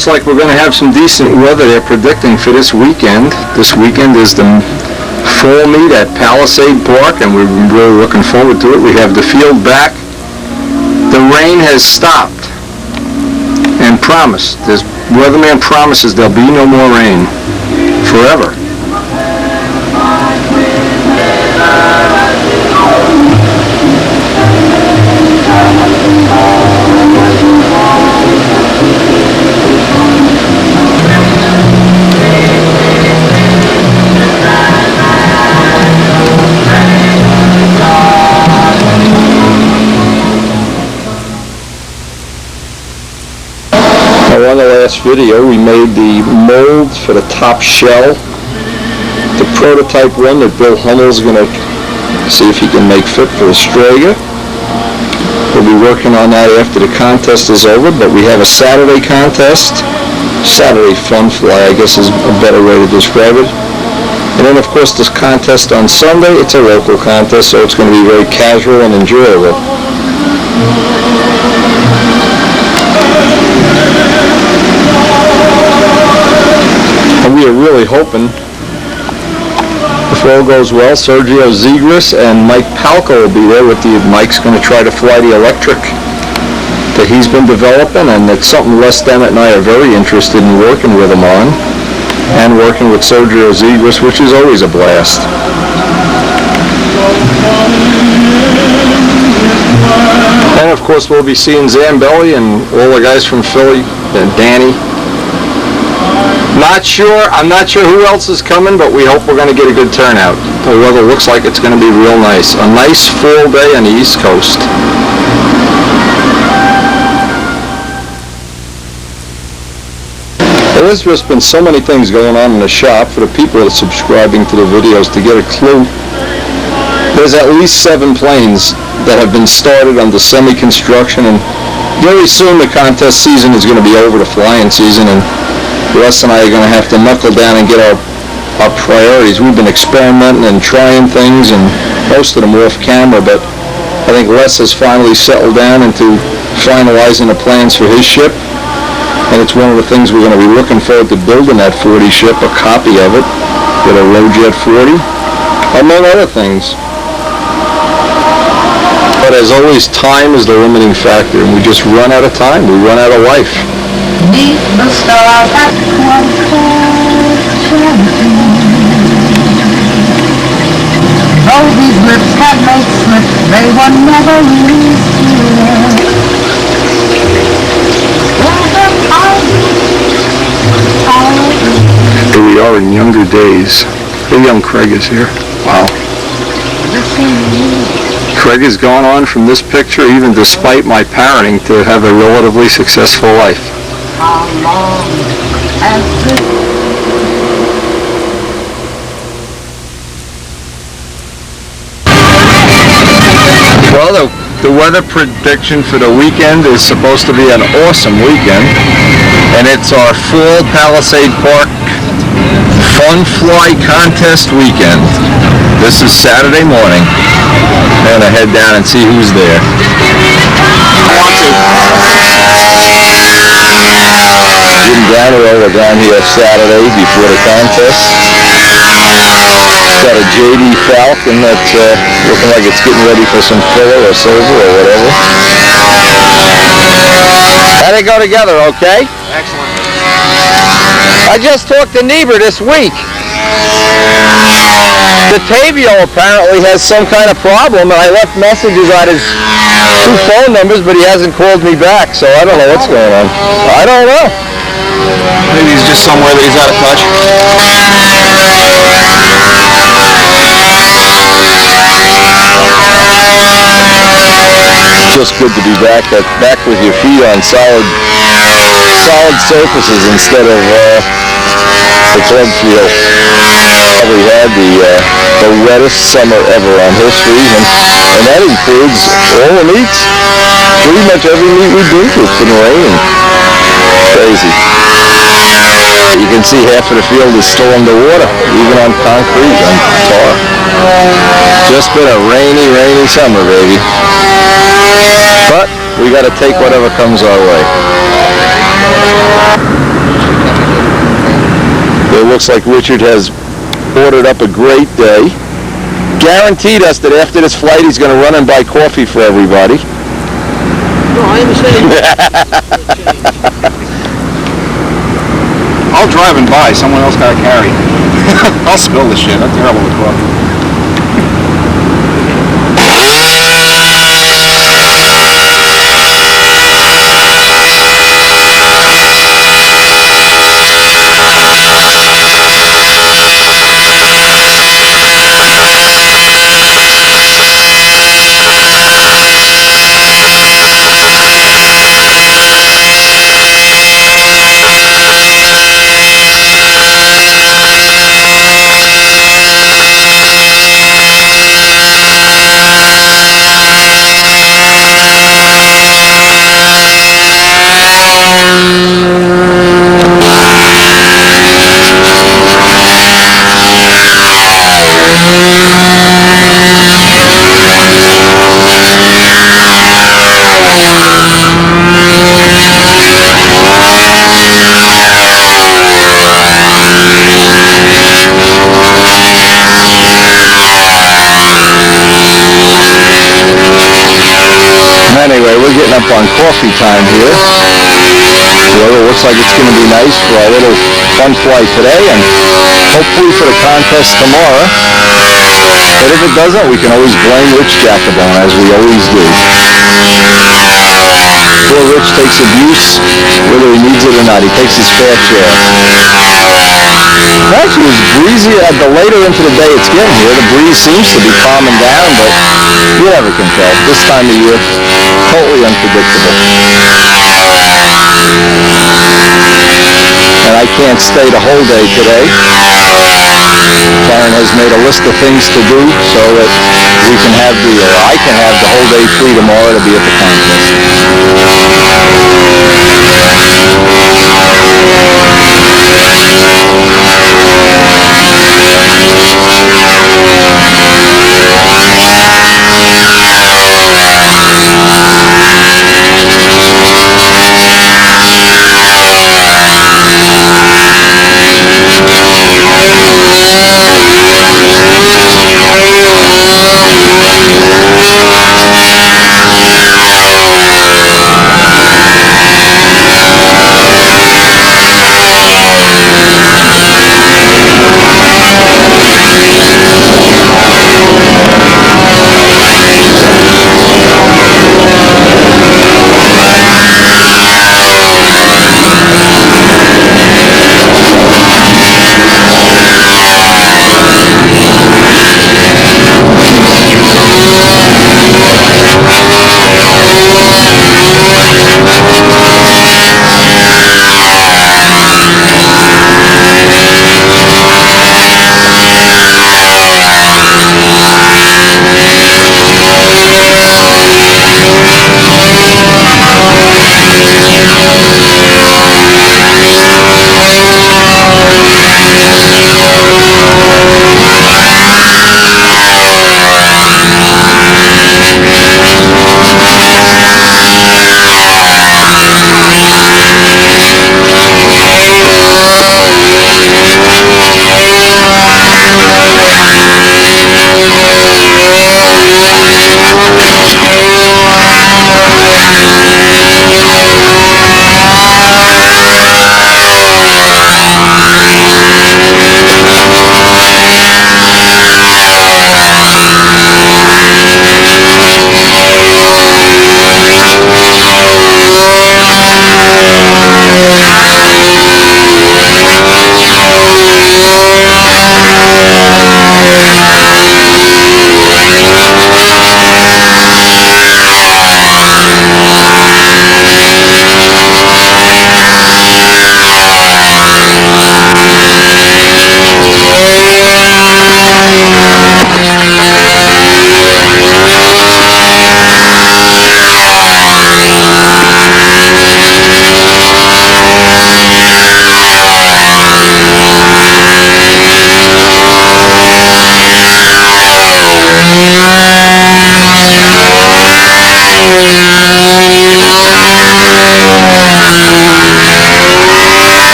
looks like we're going to have some decent weather they're predicting for this weekend. This weekend is the fall meet at Palisades Park, and we're really looking forward to it. We have the field back. The rain has stopped and promised. This weatherman promises there'll be no more rain forever. On the last video, we made the molds for the top shell, the prototype one that Bill Hummel's going to see if he can make fit for Australia. We'll be working on that after the contest is over, but we have a Saturday contest. Saturday fun fly, I guess, is a better way to describe it. And then, of course, this contest on Sunday, it's a local contest, so it's going to be very casual and enjoyable. And we are really hoping, if all goes well, Sergio Zegras and Mike Palco will be there with the Mike's going to try to fly the electric that he's been developing, and it's something Les Demmett and I are very interested in working with him on, and working with Sergio Zegras, which is always a blast. And of course we'll be seeing Zambelli and all the guys from Philly, and Danny. I'm not sure who else is coming, but we hope we're going to get a good turnout. The weather looks like it's going to be real nice. A nice full day on the East Coast. Well, there's just been so many things going on in the shop for the people that are subscribing to the videos to get a clue. There's at least 7 planes that have been started under semi-construction, and very soon the contest season is going to be over, the flying season, and Les and I are going to have to knuckle down and get our priorities. We've been experimenting and trying things, and most of them off camera, but I think Les has finally settled down into finalizing the plans for his ship, and it's one of the things we're going to be looking forward to building that 40 ship, a copy of it, with a Rojet 40, among other things. But as always, time is the limiting factor, and we just run out of time. We run out of life. Beneath the stars that one cold charity. Though these lips can make slip, they were never really here. Here we are in younger days. The young Craig is here. Wow. Craig has gone on from this picture, even despite my parenting, to have a relatively successful life. How long has it? Well, the weather prediction for the weekend is supposed to be an awesome weekend, and it's our full Palisades Park Fun Fly Contest weekend. This is Saturday morning. I'm going to head down and see who's there. Jim Daniel were down here Saturday before the contest. Got a JD Falcon that's looking like it's getting ready for some filler or silver or whatever. How'd they go together, okay? Excellent. I just talked to Niebuhr this week. The Tavio apparently has some kind of problem, and I left messages on his 2 phone numbers, but he hasn't called me back, so I don't know what's going on. I don't know. Maybe he's just somewhere that he's out of touch. Just good to be back with your feet on solid surfaces instead of the club field. We had the wettest summer ever on history, and that includes all the meets. Pretty much every meet we've been to, it's been raining. Crazy. You can see half of the field is still underwater, even on concrete, on tar. Just been a rainy, rainy summer, baby. But we got to take whatever comes our way. It looks like Richard has ordered up a great day. Guaranteed us that after this flight he's going to run and buy coffee for everybody. No, I understand. I'll drive and buy. Someone else got to carry. I'll spill the shit. I'm terrible with coffee. Anyway, we're getting up on coffee time here. So it looks like it's going to be nice for our little fun flight today and hopefully for the contest tomorrow. But if it doesn't, we can always blame Rich Jacobone, as we always do. Poor Rich takes abuse, whether he needs it or not. He takes his fair share. Actually, it's breezy. The later into the day it's getting here, the breeze seems to be calming down, but you never can tell. This time of year, totally unpredictable. And I can't stay the whole day today. Karen has made a list of things to do so that we can have I can have the whole day free tomorrow to be at the contest.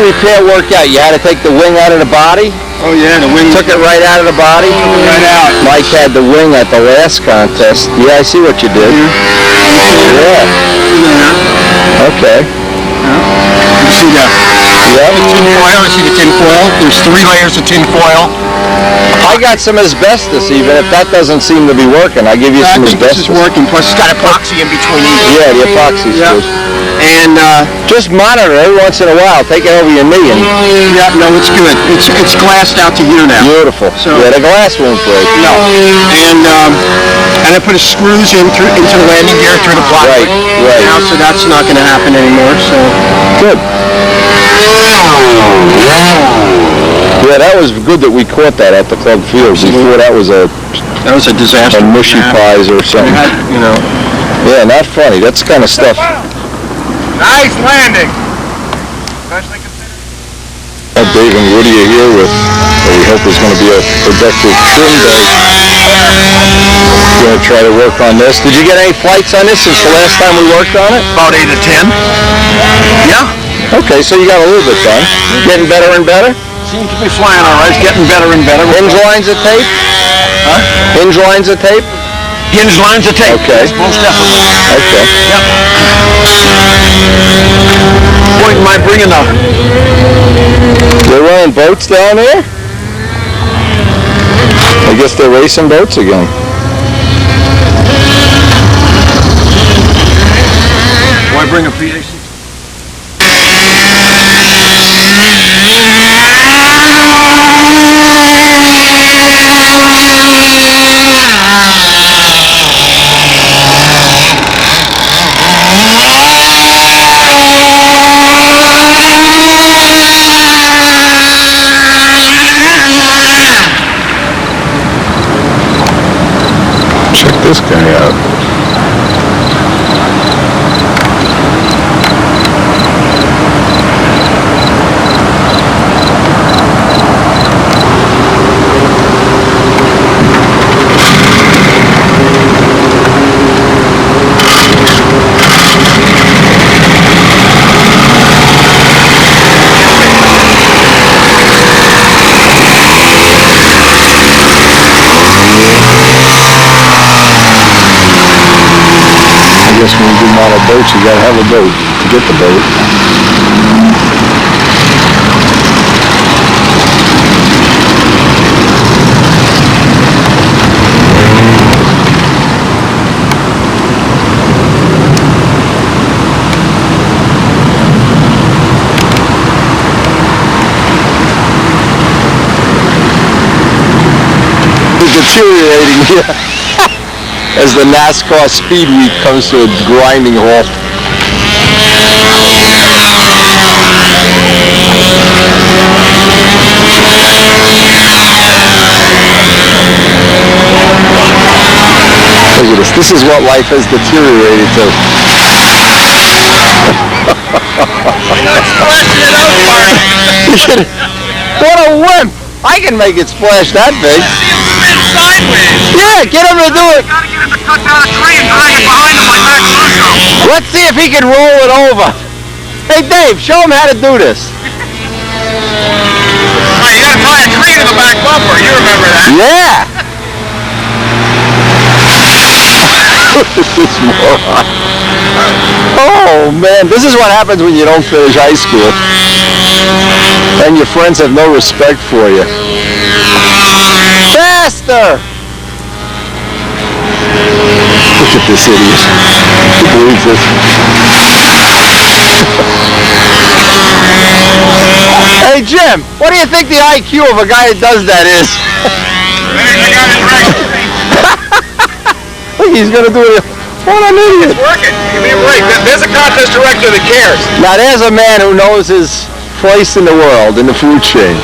repair work out? You had to take the wing out of the body? Oh yeah, the wing. Took it right out of the body? Took it right out. Mike had the wing at the last contest. Yeah, I see what you did. Yeah. Okay. You see the tin foil? You see the tin foil? There's 3 layers of tin foil. I got some asbestos even. If that doesn't seem to be working, I give you some I think asbestos. this is working. Plus it's got epoxy in between each. Yeah, the epoxy's good. And just monitor every once in a while. Take it over your knee and. yeah, no, it's good. It's glassed out to here now. Beautiful. So, yeah, the glass won't break. No. And I put the screws into the landing gear through the plywood. Right. Now, so that's not going to happen anymore. So good. Yeah, that was good that we caught that at the club field. Before that was a disaster. A mushy pies or something. You know. Yeah, not funny. That's the kind of stuff. Nice landing. Dave and Woody are here with what we hope is going to be a productive trim day. We're going to try to work on this. Did you get any flights on this since the last time we worked on it? About 8 to 10. Yeah. Okay, so you got a little bit done. Getting better and better? Seems to be flying all right. It's getting better and better. Hinge lines of tape? Huh? Hinge lines of tape? Hinge lines of tape. Okay. Yes, most definitely. Okay. Yep. Boy, am I bringing up. They're running boats down there? I guess they're racing boats again. Why bring a PAC? Check this guy out. I guess when you do model boats, you gotta have a boat to get the boat. It's deteriorating here. As the NASCAR speed week comes to a grinding halt. Look at this. This is what life has deteriorated to. What a wimp! I can make it splash that big. Yeah, get him to do it. Let's see if he can roll it over. Hey Dave, show him how to do this. Oh, you gotta tie a crane in the back bumper. You remember that? Yeah. Look at this moron. Oh man, this is what happens when you don't finish high school. And your friends have no respect for you. Faster! Look at this idiot. Who believes this? Hey Jim, what do you think the IQ of a guy that does that is? Look, he's gonna do it. What an idiot! It's working. Give me a break. There's a contest director that cares. Now there's a man who knows his place in the world, in the food chain.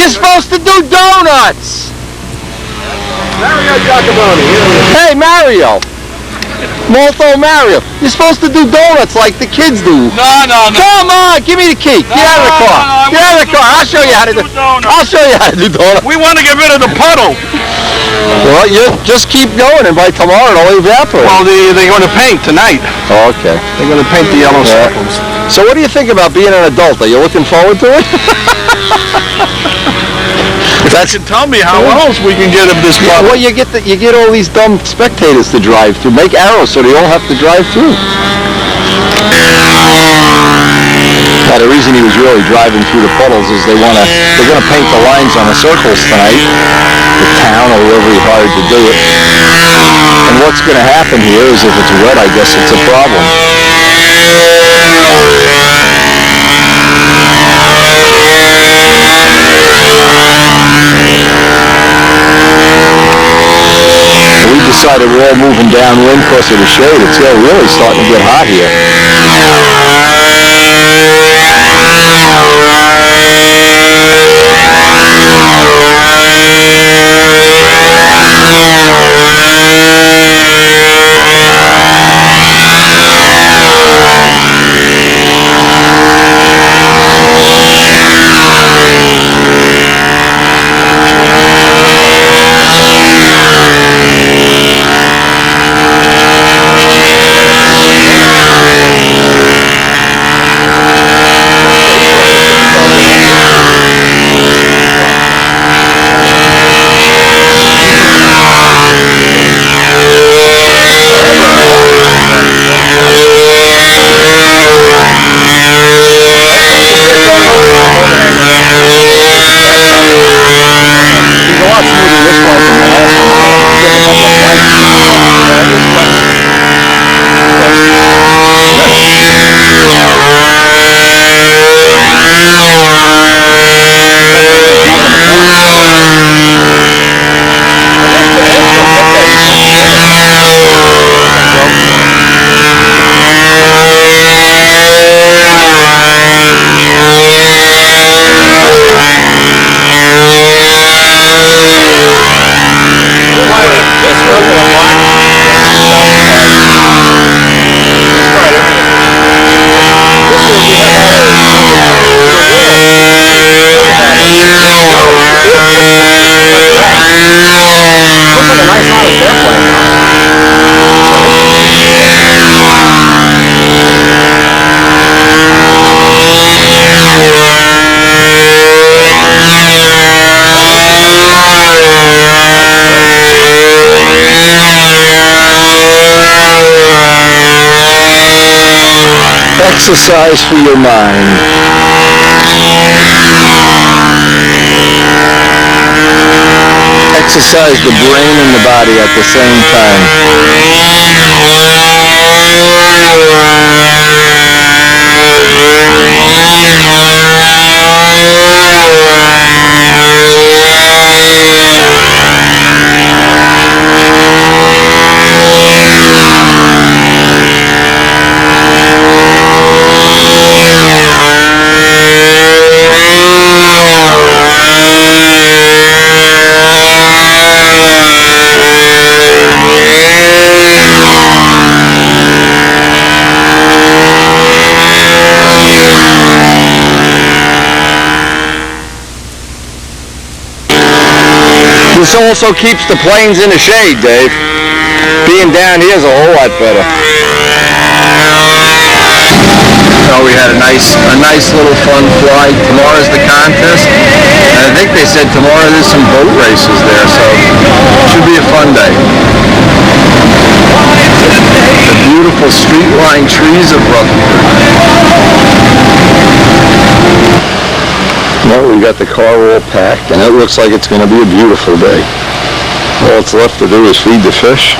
You're supposed to do donuts! Mario Giacomoni. Hey Mario! Molto Mario, you're supposed to do donuts like the kids do. No. Come on, give me the key. Get out of the car. Get out of the car. I'll show you how to do donuts. I'll show you how to do donuts. We want to get rid of the puddle. Well, you just keep going, and by tomorrow it'll evaporate. Well, they're going to paint tonight. Oh, okay. They're going to paint the yellow circles. So what do you think about being an adult? Are you looking forward to it? That's, tell me how else we can get of this bubble. Well, you get all these dumb spectators to drive through. Make arrows so they all have to drive through. Now, the reason he was really driving through the puddles is they're gonna paint the lines on the circles tonight. The town or whoever he hired to do it. And what's gonna happen here is if it's wet, I guess it's a problem. We decided we're all moving downwind because of the shade. It's really starting to get hot here. Exercise for your mind. Exercise the brain and the body at the same time. This also keeps the planes in the shade, Dave. Being down here is a whole lot better. So we had a nice little fun flight. Tomorrow's the contest. And I think they said tomorrow there's some boat races there, so it should be a fun day. The beautiful street-lined trees of Rutherford. Well, we got the car all packed, and it looks like it's going to be a beautiful day. All it's left to do is feed the fish.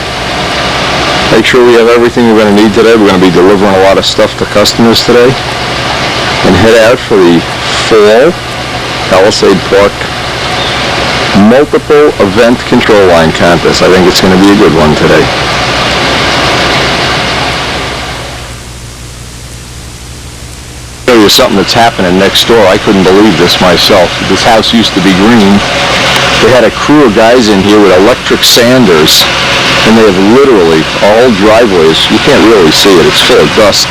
Make sure we have everything we're going to need today. We're going to be delivering a lot of stuff to customers today. And head out for the fall Palisades Park multiple event control line contest. I think it's going to be a good one today. Something that's happening next door. I couldn't believe this myself. This house used to be green. They had a crew of guys in here with electric sanders, and they have literally, all driveways, you can't really see it, it's full of dust.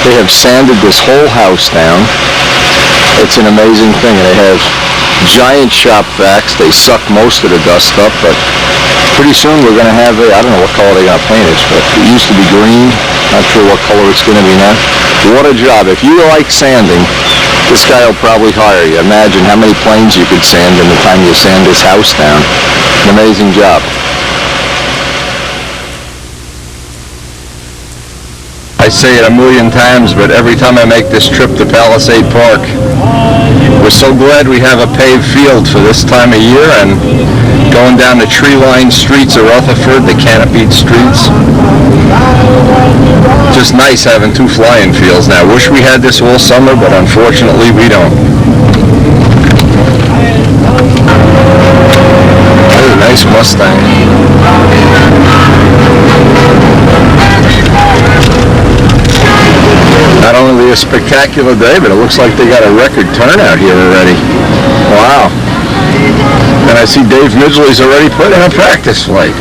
They have sanded this whole house down. It's an amazing thing. And they have giant shop vacs. They suck most of the dust up, but pretty soon we're going to have I don't know what color they're going to paint it, but it used to be green. Not sure what color it's going to be now. What a job. If you like sanding, this guy will probably hire you. Imagine how many planes you could sand in the time you sand his house down. An amazing job. I say it a million times, but every time I make this trip to Palisade Park, we're so glad we have a paved field for this time of year, and going down the tree-lined streets of Rutherford, the canopied streets. Just nice having two flying fields now. Wish we had this all summer, but unfortunately we don't. That's a nice Mustang. Not only a spectacular day, but it looks like they got a record turnout here already. Wow. And I see Dave Midgley's already put in a practice flight.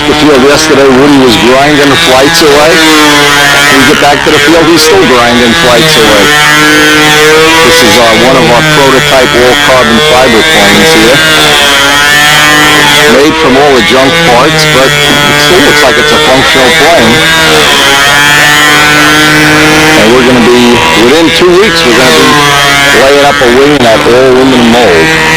The field yesterday, Woody was grinding flights away. When we get back to the field, he's still grinding flights away. This is one of our prototype all-carbon fiber planes here. Made from all the junk parts, but it still looks like it's a functional plane. And we're going to be, within 2 weeks, we're going to be laying up a wing in that all-aluminum mold.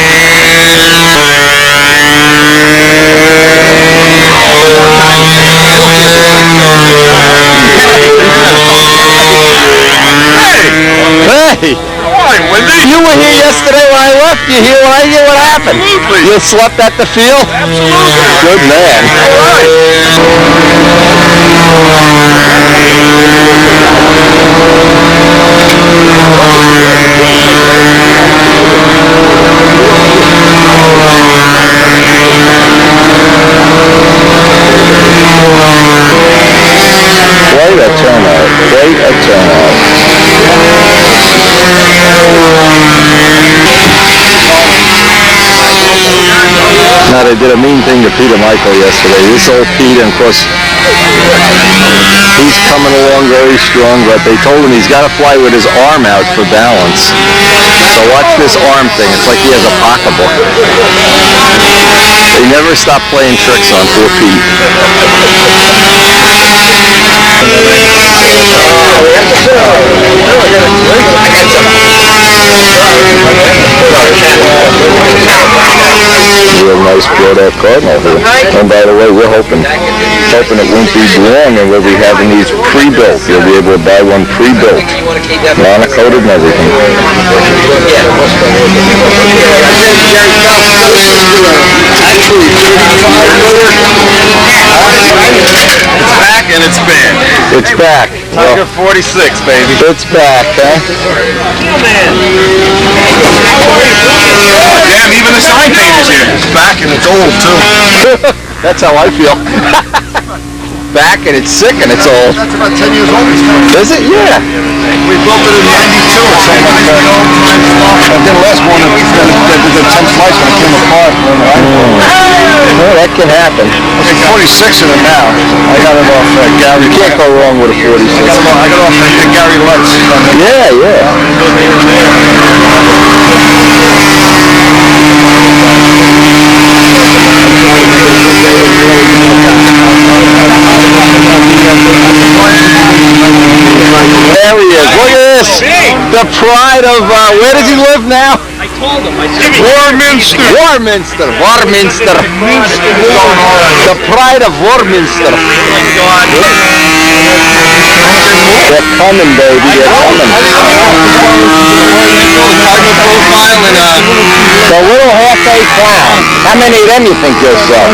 Hey! You were here yesterday when I left you here. When I hear what happened. Absolutely. You slept at the field? Absolutely. Good man. All Quite a turnout. Quite a turnout. Now they did a mean thing to Peter Michael yesterday. This old Pete, and of course, he's coming along very strong, but they told him he's got to fly with his arm out for balance. So watch this arm thing. It's like he has a pocketbook. They never stop playing tricks on poor Pete. Real nice Florida Cardinal here. And by the way, we're hoping it won't be long, and we'll be having these pre-built. You'll be able to buy one pre-built, monocoated and everything. It's back and it's been. It's back. Tiger 46, baby. It's back, huh? Damn, even the sign painter's here. It's back and it's old, too. That's how I feel. Back and it's sick and it's old. That's about 10 years old. Is it? Yeah. We built it in 92 or something. It didn't last more than the 10th slice when it came apart. Well, that can happen. There's 46 in it now. I got it off Gary. You can't go wrong with a 46. I got it off Gary Lutz. Yeah, yeah. There he is. Look at this. The pride of, where does he live now? I told him. I said, Warminster. Warminster. Warminster. The pride of Warminster. They're coming, baby. They're coming. The little half-a clown. How many of them you think you'll sell?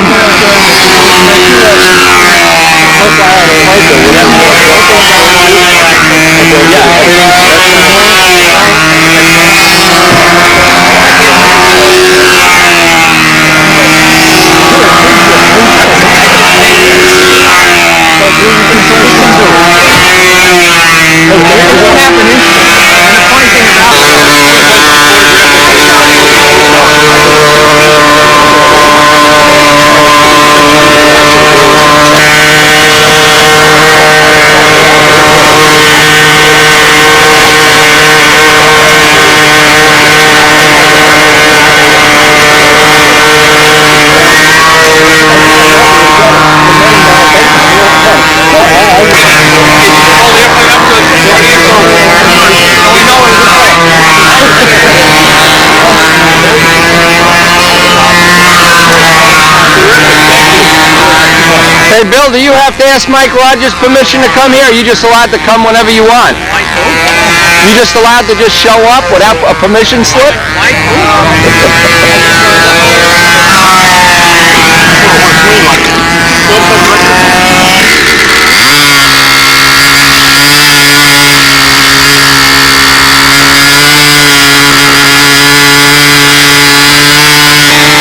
Bill, do you have to ask Mike Rogers permission to come here, or are you just allowed to come whenever you want? You just allowed to just show up without a permission slip?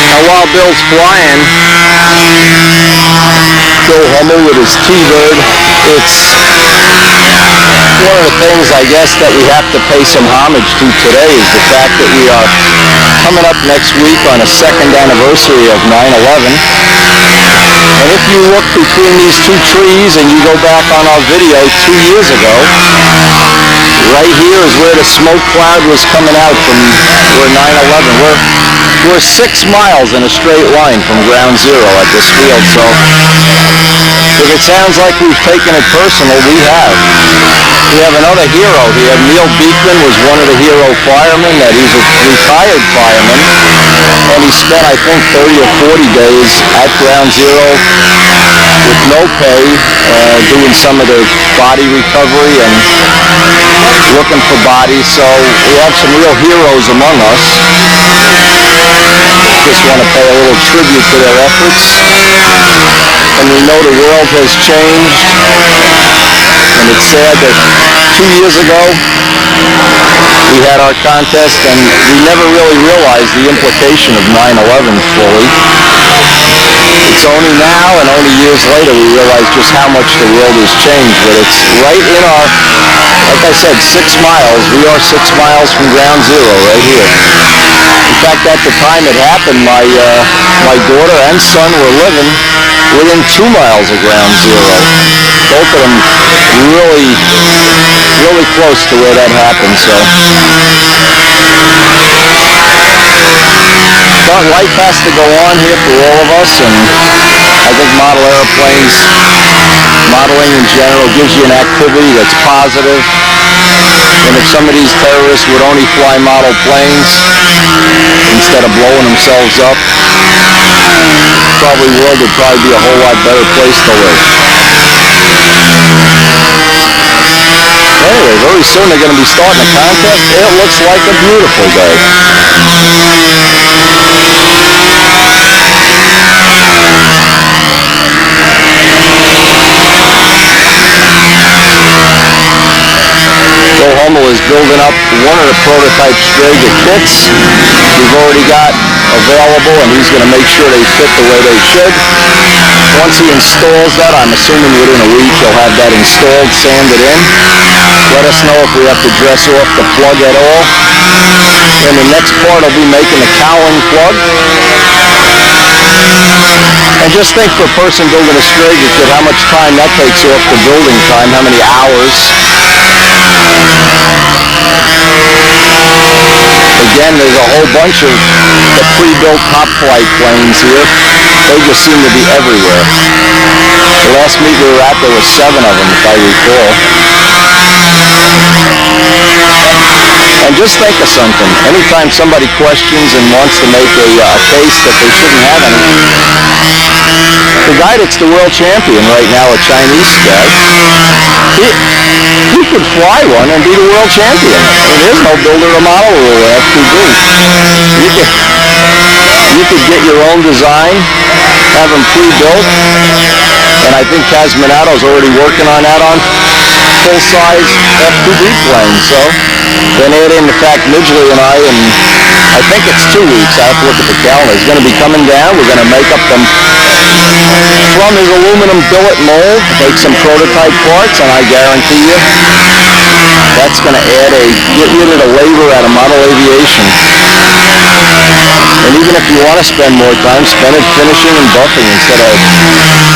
Now while Bill's flying, Bill Hummel with his T-Bird, it's one of the things, I guess, that we have to pay some homage to today is the fact that we are coming up next week on a second anniversary of 9/11. And if you look between these two trees and you go back on our video 2 years ago, right here is where the smoke cloud was coming out from where 9/11. We're 6 miles in a straight line from ground zero at this field, so if it sounds like we've taken it personal, we have. We have another hero here. Neil Beekman was one of the hero firemen. That he's a retired fireman, and he spent, I think, 30 or 40 days at ground zero with no pay, doing some of the body recovery and looking for bodies. So we have some real heroes among us. Just want to pay a little tribute to their efforts. And we know the world has changed, and it's sad that 2 years ago we had our contest and we never really realized the implication of 9/11 fully. It's only now and only years later we realize just how much the world has changed, but it's right in our, like I said, 6 miles. We are 6 miles from ground zero right here. In fact, at the time it happened, my daughter and son were living within 2 miles of ground zero. Both of them really, really close to where that happened, so. But life has to go on here for all of us, and I think model airplanes, modeling in general, gives you an activity that's positive. And if some of these terrorists would only fly model planes instead of blowing themselves up, the world would probably be a whole lot better place to live. Anyway, very soon they're going to be starting a contest. It looks like a beautiful day. Bill Hummel is building up one of the prototype Strega kits we've already got available, and he's going to make sure they fit the way they should. Once he installs that, I'm assuming within a week he'll have that installed, sanded in. Let us know if we have to dress off the plug at all. And the next part will be making the cowling plug. And just think, for a person building a Strega kit, how much time that takes off the building time, how many hours. Again, there's a whole bunch of the pre-built top flight planes here. They just seem to be everywhere. The last meet we were at, there were 7 of them, if I recall. And just think of something. Anytime somebody questions and wants to make a case that they shouldn't have any, the guy that's the world champion right now, a Chinese guy, he could fly one and be the world champion. I mean, there's no builder or model rule at FPV. You could get your own design, have them pre-built, and I think Casminato's already working on that on full-size F2B planes. So then add in the fact Midgley and I think it's 2 weeks. I have to look at the calendar. He's going to be coming down. We're going to make up them from his aluminum billet mold, make some prototype parts, and I guarantee you that's going to get rid of the labor out of model aviation. And even if you want to spend more time, spend it finishing and buffing instead of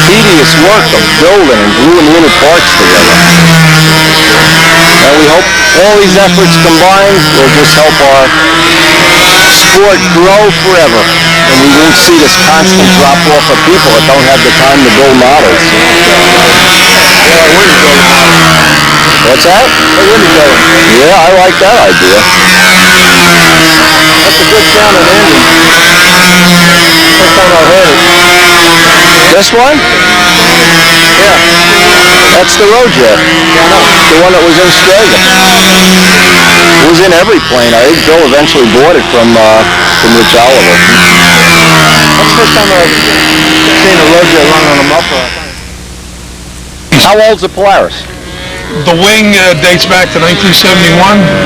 tedious work of building and gluing unit parts together. And we hope all these efforts combined will just help our sport grow forever. And we won't see this constant drop-off of people that don't have the time to build models. What's that? Yeah, I like that idea. That's a good sounding engine. First time I heard it. This one? That's the road jet. The one that was in Australia. It was in every plane. I think Bill eventually bought it from Rich Oliver. That's the first time I've seen a road jet running on a muffler. How old's the Polaris? The wing dates back to 1971.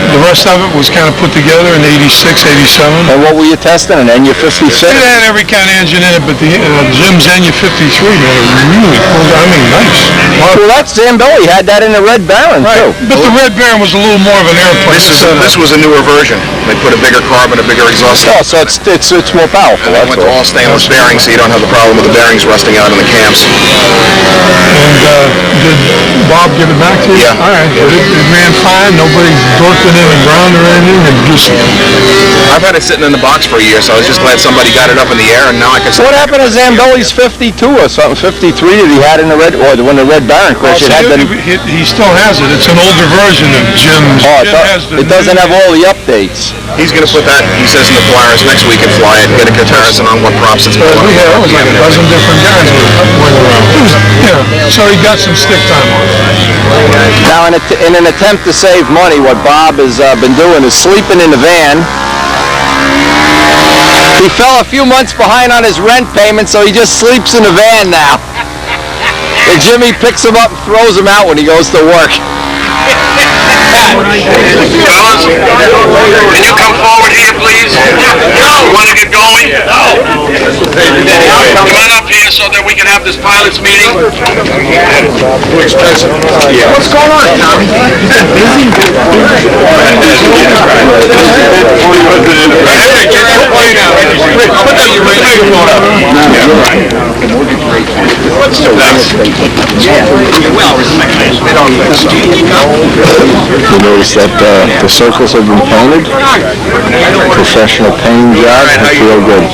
The rest of it was kind of put together in 86, 87. And what were you testing? An NU-56? It had every kind of engine in it, but the Jim's NU-53, man, really cool. I mean, nice. Well, that's Zambelli had that in the Red Baron, too. But the Red Baron was a little more of an airplane. This was a newer version. They put a bigger carbon, a bigger exhaust. Oh, so it's more powerful. And they went to all stainless bearings, so you don't have the problem with the bearings rusting out in the cams. And did Bob give it back to you? Yeah. All right. It ran fine. Nobody dorked it in the ground or anything. I've had it sitting in the box for a year, so I was just glad somebody got it up in the air, and now I can... So what happened to Zambelli's 52 or something, 53 that he had in the Red, or when the Red Baron crashed? He still has it. It's an older version of Jim's. Oh, it doesn't have all the updates. He's going to put that, he says, in the Polaris next week and fly it, get a comparison on what props it's pulling. We had like a dozen different guys went around. So he got some stick time on it. Now, in an attempt to save money, what Bob has been doing is sleeping in the van. He fell a few months behind on his rent payment, so he just sleeps in the van now. And Jimmy picks him up and throws him out when he goes to work. Fellas, can you come forward here, please? You want to get going? Come on up here so that we can have this pilots meeting. Too expensive. Yeah. What's going on, Tommy? Busy? You notice that the circles have been painted? Professional painting job. I feel good.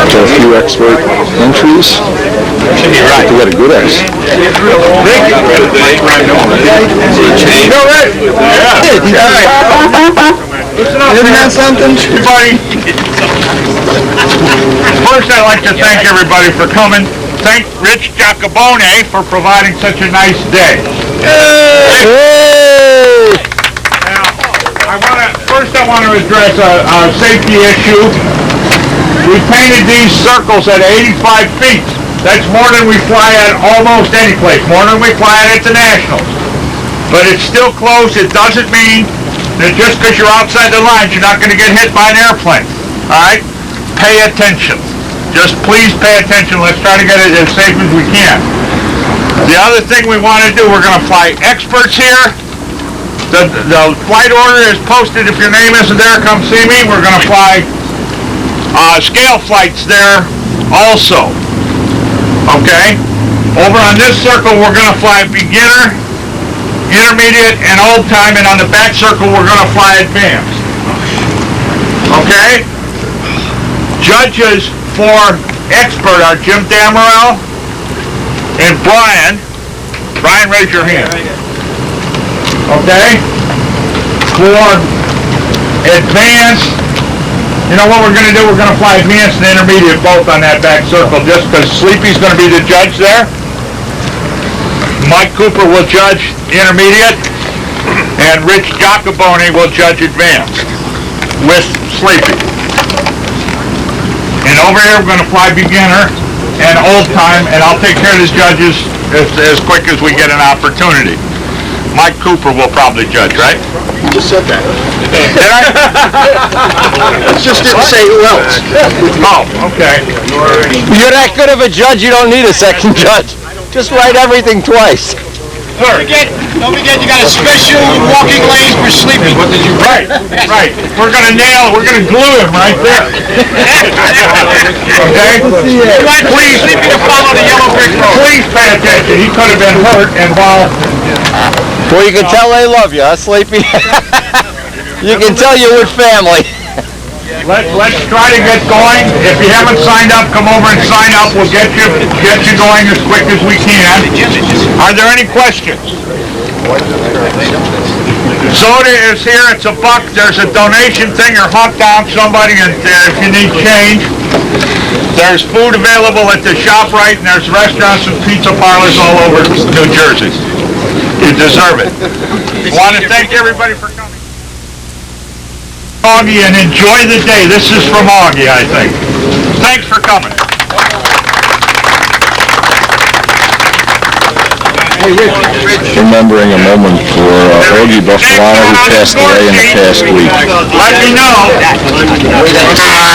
So a few expert entries. You got a good X. Isn't that something? Everybody, first I'd like to thank everybody for coming. Thank Rich Giacobone for providing such a nice day. Now, I want to address a safety issue. We painted these circles at 85 feet. That's more than we fly at almost any place, more than we fly at the Nationals. But it's still close. It doesn't mean that just because you're outside the lines, you're not going to get hit by an airplane. All right? Pay attention. Just please pay attention. Let's try to get it as safe as we can. The other thing we want to do, we're going to fly experts here. The flight order is posted. If your name isn't there, come see me. We're going to fly scale flights there also. Okay? Over on this circle, we're going to fly beginner, intermediate, and old time, and on the back circle, we're going to fly advanced. Okay? Judges for expert are Jim Damerel and Brian. Brian, raise your hand. Okay? For advanced, you know what we're going to do? We're going to fly advanced and intermediate both on that back circle just because Sleepy's going to be the judge there. Mike Cooper will judge intermediate and Rich Giacobone will judge advanced with Sleepy. And over here we're going to fly beginner and old time, and I'll take care of the judges as quick as we get an opportunity. Mike Cooper will probably judge, right? You just said that. Did I? Just didn't say who else. Oh, okay. You're that good of a judge, you don't need a second judge. Just write everything twice. Don't forget you got a special walking lane for Sleepy. What did you write? Right. We're gonna glue him right there. Okay? Please, Sleepy to follow the yellow brick road. Please pay attention. He could have been hurt, and while Well, you can tell they love you, huh, Sleepy? You can tell you're with family. let's try to get going. If you haven't signed up, come over and sign up. We'll get you going as quick as we can. Are there any questions? Soda is here, it's $1. There's a donation thing or hunt down somebody and if you need change. There's food available at the ShopRite and there's restaurants and pizza parlors all over New Jersey. You deserve it. I want to thank everybody for coming. Augie, and enjoy the day. This is from Augie, I think. Thanks for coming. Remembering a moment for Augie Buffalano, who passed away in the past week. Let me know.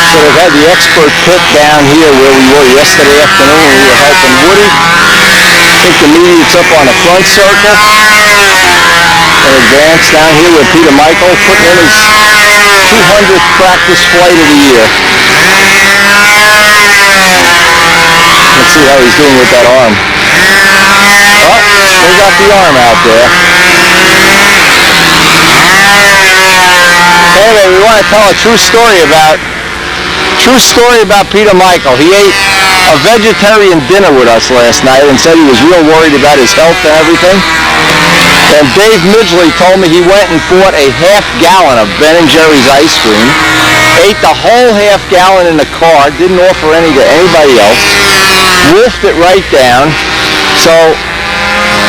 So we've had the expert pit down here where we were yesterday afternoon when we were helping Woody. I think the meet's up on the front circle. And advance down here with Peter Michael putting in his 200th practice flight of the year. Let's see how he's doing with that arm. Oh, we got the arm out there. Anyway, we want to tell a true story about Peter Michael. He ate a vegetarian dinner with us last night and said he was real worried about his health and everything. And Dave Midgley told me he went and bought a half-gallon of Ben & Jerry's ice cream, ate the whole half-gallon in the car, didn't offer any to anybody else, wolfed it right down. So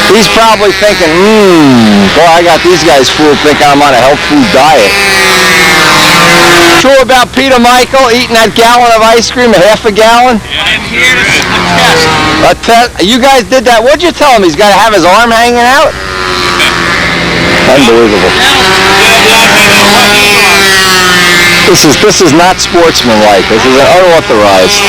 he's probably thinking, boy, I got these guys fooled thinking I'm on a health food diet. True about Peter Michael eating that gallon of ice cream, a half a gallon? I'm here to test. You guys did that. What'd you tell him? He's got to have his arm hanging out? Unbelievable. This is not sportsmanlike. This is unauthorized.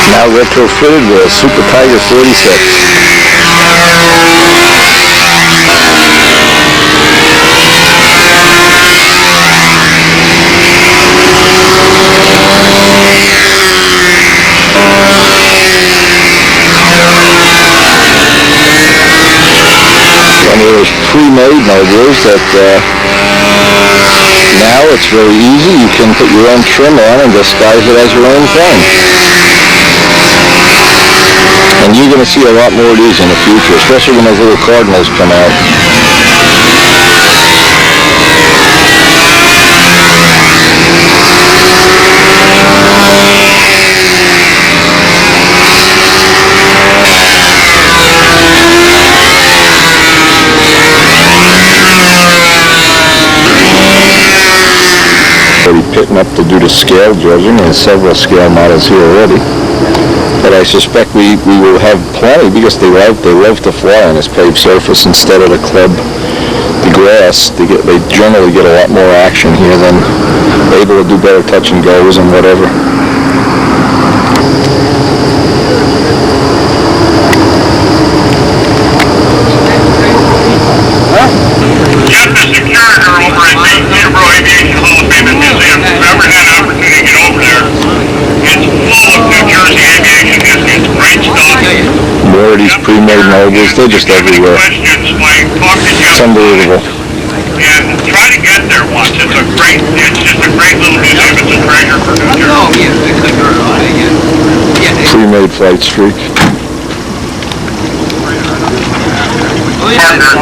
Now retrofitted with a Super Tiger 46. One of those pre-made nobles that now it's very easy. You can put your own trim on and disguise it as your own thing. And you're going to see a lot more of these in the future, especially when those little cardinals come out. Pitting up to do the scale judging, and several scale models here already. But I suspect we will have plenty because they love to fly on this paved surface instead of the club, the grass. They generally get a lot more action here than able to do better touch and goes and whatever. Just a security over at the Peterborough Aviation Hall of Fame and Museum. If you've ever had an opportunity to get over there, it's full of New Jersey aviation history. It's great stuff. More of these pre-made nobles, they're just everywhere. It's unbelievable. And try to get there once. It's just a great little museum. It's a treasure for New Jersey. Pre-made flight streak. Partner,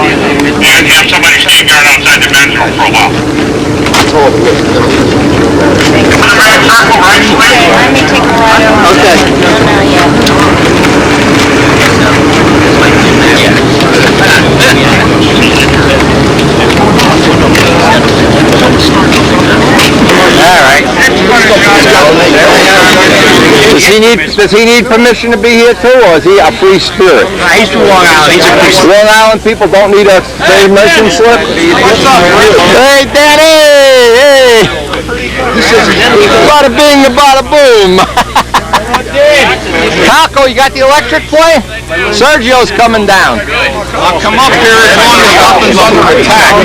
and have somebody stay guard outside the men's room for a while. Come to the red circle, right, please? Let me take a ride over. Okay. All right. Does he need permission to be here too, or is he a free spirit? He's from Long Island. He's a free spirit. Long Island people don't need a permission slip? What's up, Hey, Danny! Hey! Bada bing, bada boom! Taco, you got the electric plane? Sergio's coming down. I'll come up here as long as nothing's under attack.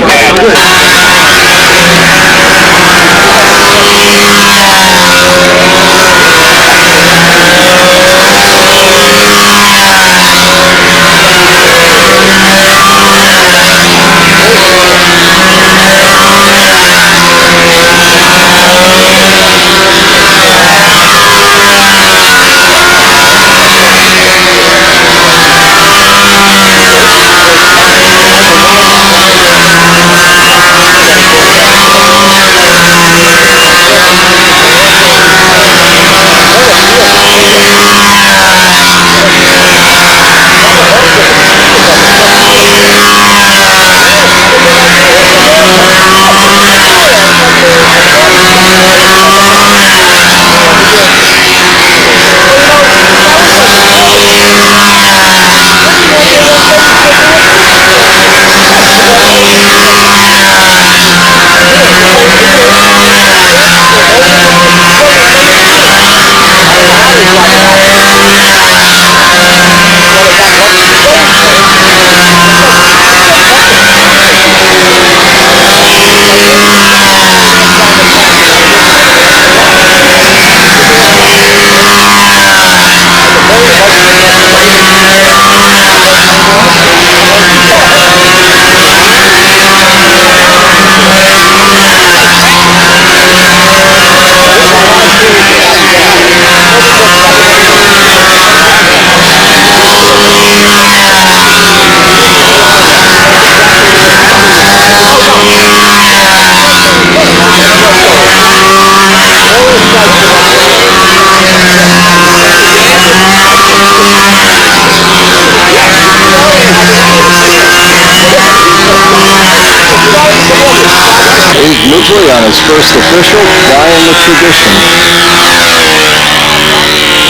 Midgley on his first official, flying the tradition.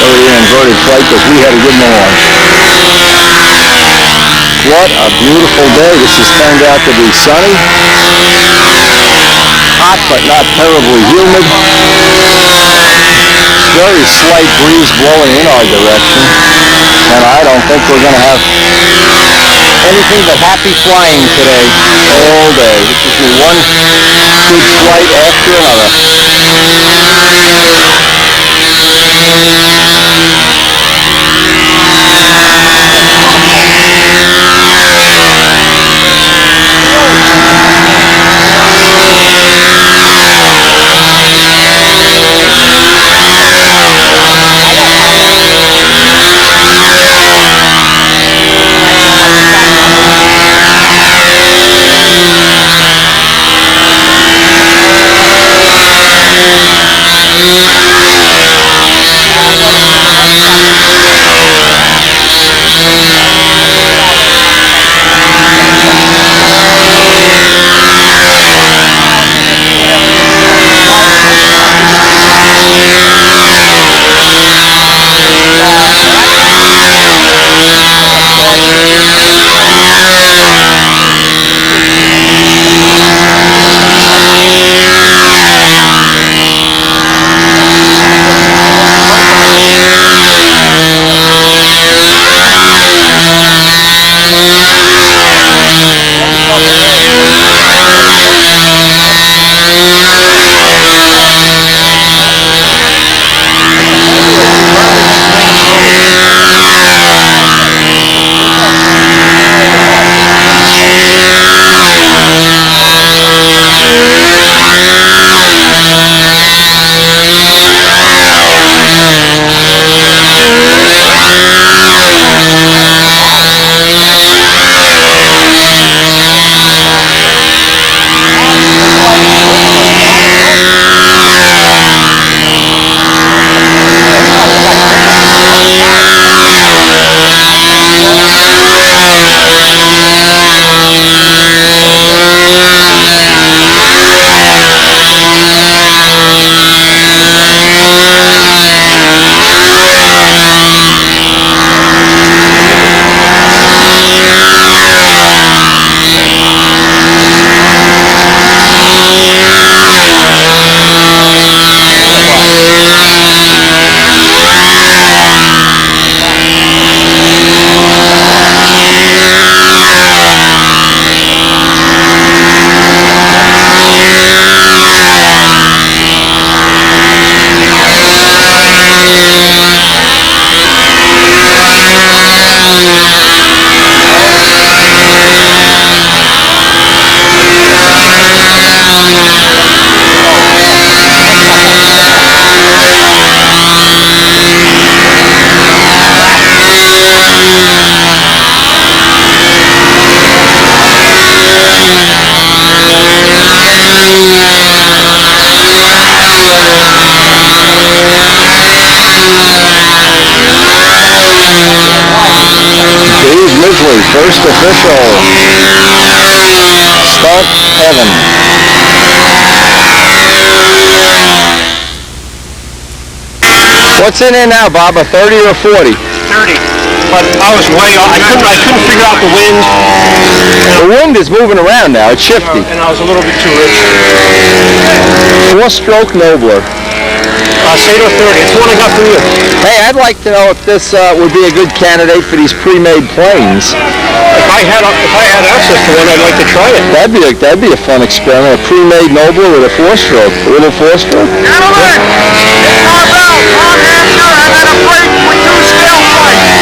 Over here inverted flight because we had a good launch. What a beautiful day. This has turned out to be sunny. Hot but not terribly humid. Very slight breeze blowing in our direction. And I don't think we're going to have anything but happy flying today, all day. This is one good flight after another. Midgley, first official. Stunt heaven. What's in there now, Bob? A 30 or a 40? 30. But I was way off. I couldn't figure out the wind. The wind is moving around now. It's shifty. And I was a little bit too rich. 4-stroke Nobler. Sato 30. It's the one I got from you. Hey, I'd like to know if this would be a good candidate for these pre-made planes. If I had access to one, I'd like to try it. That'd be a fun experiment. A pre-made Nobler with a 4-stroke. A little 4-stroke. Gentlemen, it's our bell. Long Hampshire and then a break with 2 scale flights.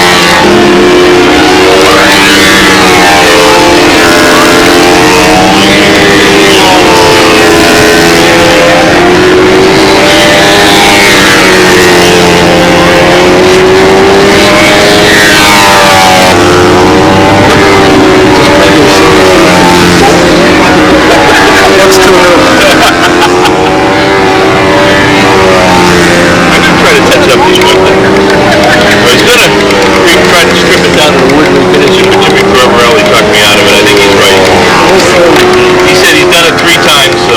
He said he's done it 3 times, so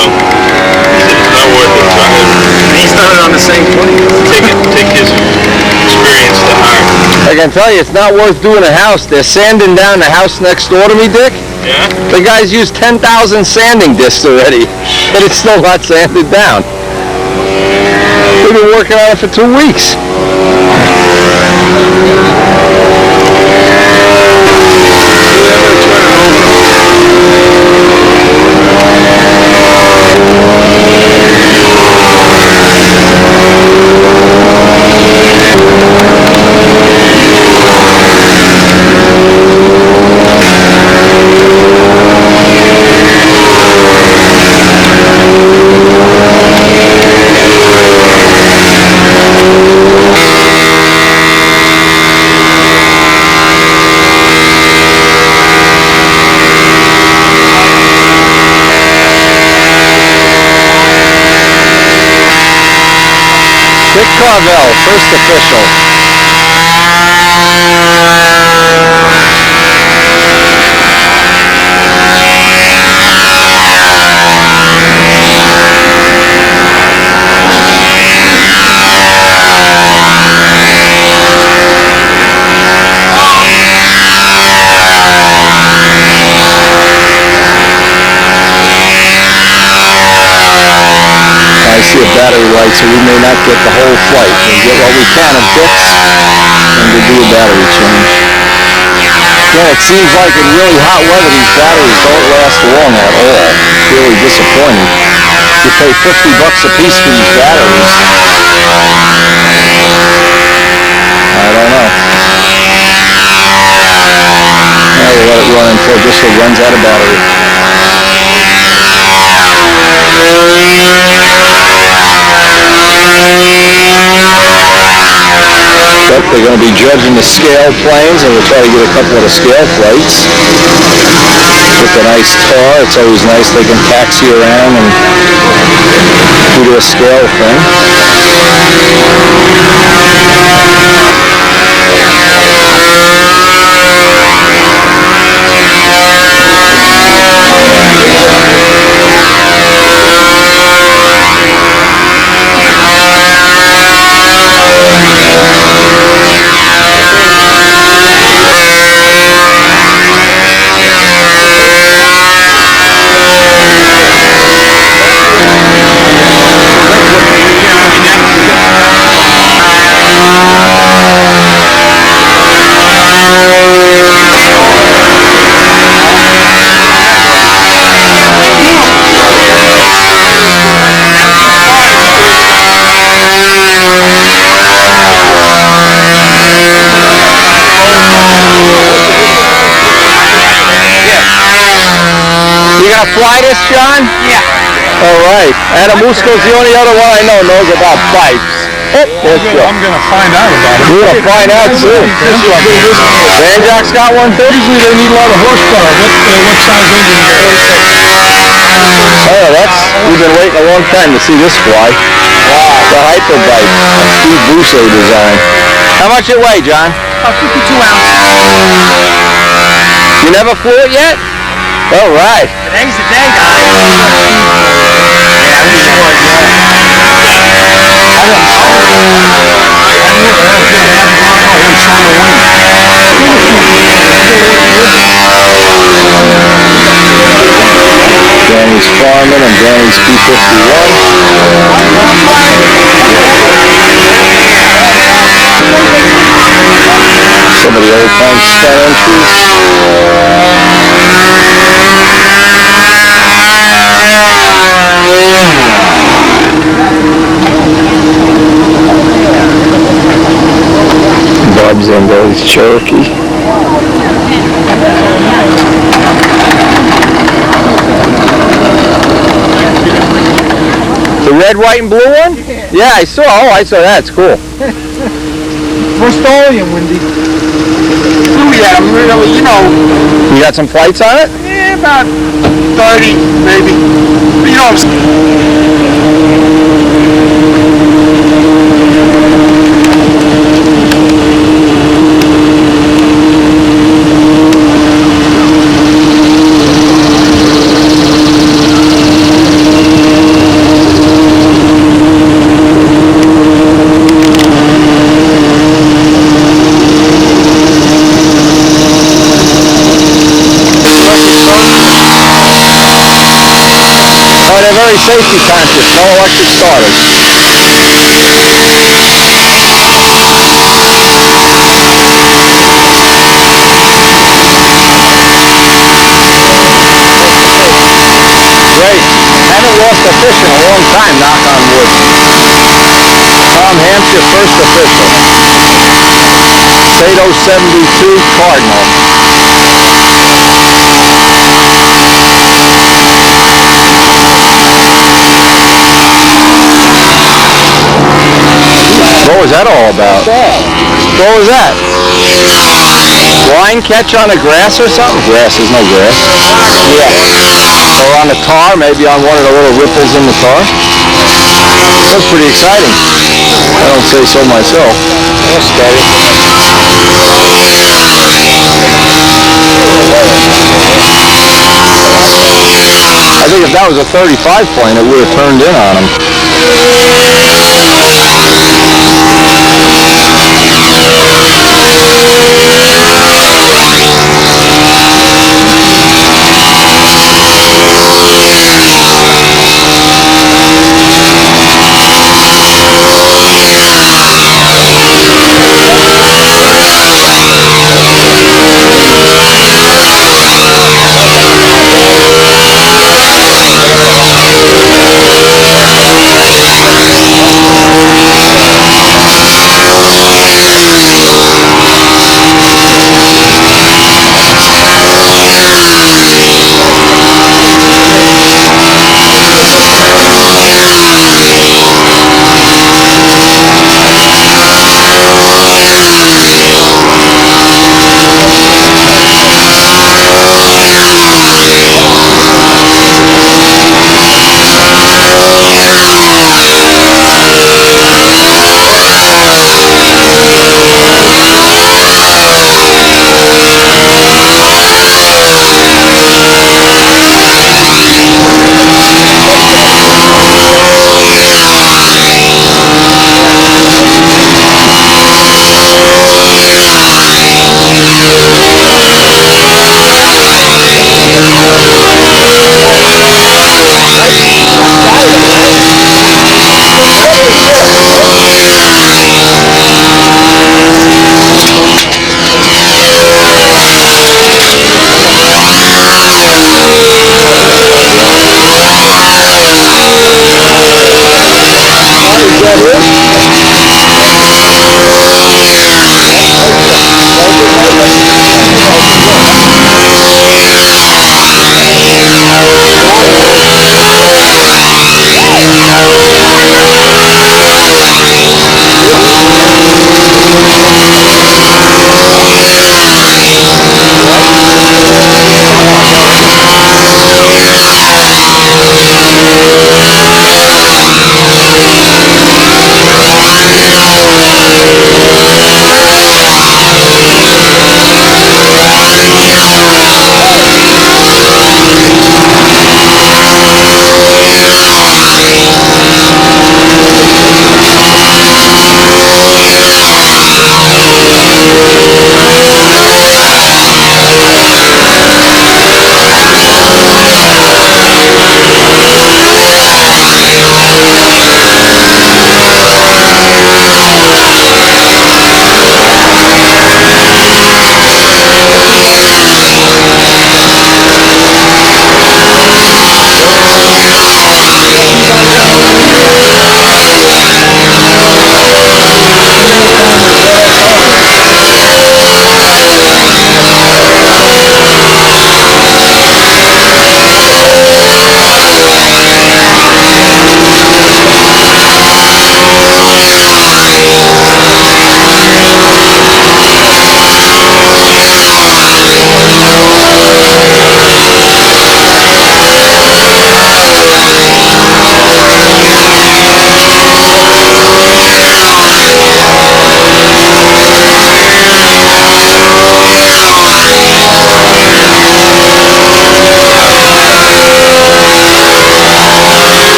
take his experience to heart. I can tell you, it's not worth doing a house. They're sanding down the house next door to me, Dick. Yeah? The guy's used 10,000 sanding discs already, and it's still not sanded down. We've been working on it for 2 weeks. Dick Carvel, first official. I see a battery light, so we may not get the whole flight. We'll get what we can of bits, and we'll do a battery change. Again, it seems like in really hot weather, these batteries don't last long at all. It's really disappointing. You pay $50 a piece for these batteries. I don't know. Now we'll let it run until just it runs out of battery. But they're going to be judging the scale planes, and we'll try to get a couple of the scale flights with a nice tar. It's always nice they can taxi around and do a scale thing. You gonna fly this, John? Yeah. All right. Adamusco's the only other one I know knows about pipes. I'm gonna find out about it. We're gonna find out soon. Van-Jock's got one too? Usually they need a lot of horsepower. What size engine do you have? Oh, we've been waiting a long time to see this fly. Wow. The Hyperbike, Steve Boucher design. How much it weigh, John? About 52 ounces. You never flew it yet? All right. Today's the day, guys. Danny's Farman and Danny's P-51. Some of the old time star entries. Bob Zendeli's Cherokee. The red, white, and blue one? Yeah, I saw. Oh, I saw that. It's cool. First volume, Wendy. Oh, yeah, really, you know. You got some flights on it? Yeah, about 30, maybe. You know, very safety conscious, no electric starters. Great. Haven't lost a fish in a long time, knock on wood. Tom Hampshire, first official. Sato 72, Cardinal. What was that all about? What was that? Line catch on the grass or something? Grass, there's no grass. Yeah. Or on the tar, maybe on one of the little ripples in the tar. That's pretty exciting. I don't say so myself. That's steady. I think if that was a 35 plane, it would have turned in on him.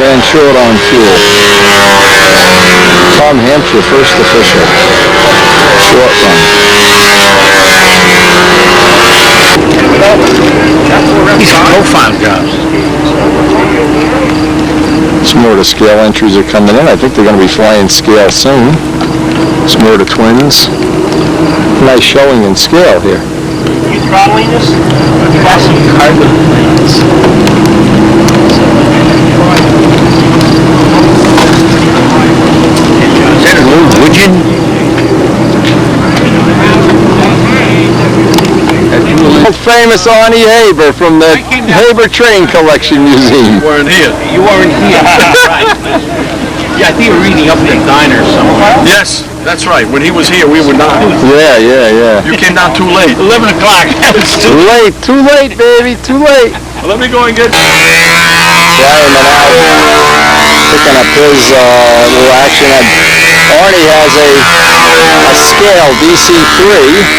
ran short on fuel. Tom Hampshire, first official. Short run. These profile jobs. Some more of the scale entries are coming in. I think they're going to be flying scale soon. Some more of the twins. Nice showing in scale here. You throttling this? You got some carbon planes. Is that an old Woodgen? Famous Arnie Haber from the Haber Train Collection Museum. You weren't here. You weren't here. Right. Yeah, I think you're reading up in the diner somewhere. Yes, that's right. When he was here, we were not. Yeah. You came down too late. 11 o'clock. Too late, baby, too late. Well, let me go and get... Brian Manal picking up his little action. Arnie has a scale DC-3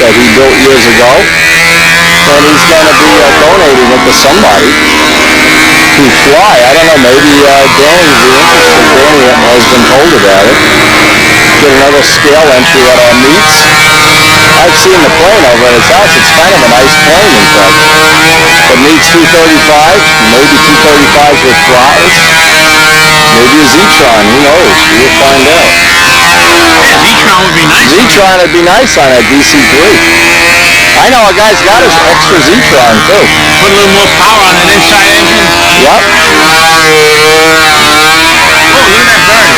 that he built years ago. And he's going to be donating it to somebody to fly. I don't know, maybe Danny would be interested. Danny has been told about it. Get another scale entry at our meets. I've seen the plane over at his house. It's kind of a nice plane, in fact. It needs 235, maybe 235s with throttles. Maybe a Z-Tron, who knows? We'll find out. Z-Tron would be nice. Z-Tron would be nice on that DC-3. I know a guy's got his extra Z-Tron too. Put a little more power on an inside engine. Yep. Oh, look at that bird.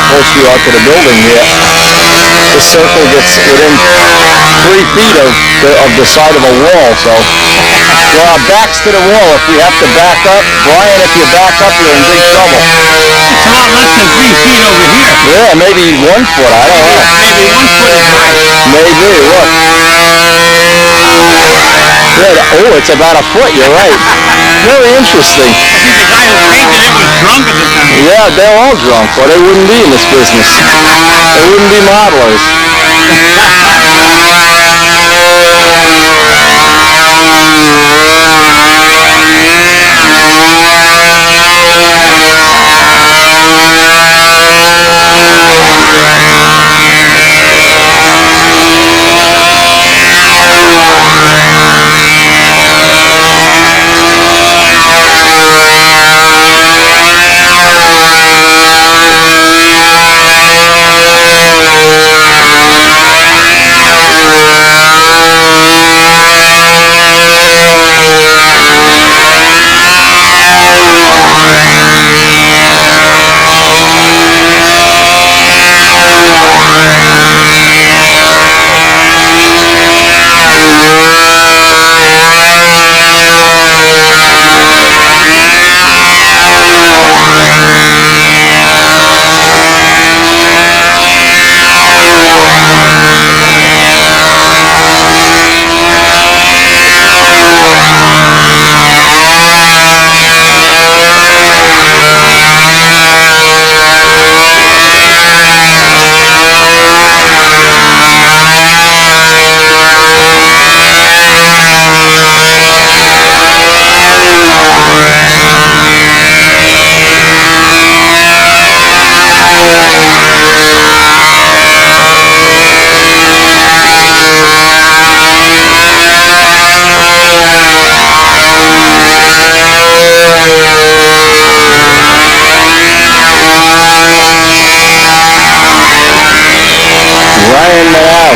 Close you out to the building here. The circle gets within 3 feet of the side of a wall, so we're our backs to the wall. If we have to back up, Brian, if you back up, you're in big trouble. It's a lot less than 3 feet over here. Yeah, maybe 1 foot, I don't know. Maybe 1 foot is right. Maybe, look. Yeah, oh, it's about a foot, you're right. Very interesting. I think the guy who painted it was drunk at the time. Yeah, they're all drunk, or they wouldn't be in this business. They wouldn't be modelers.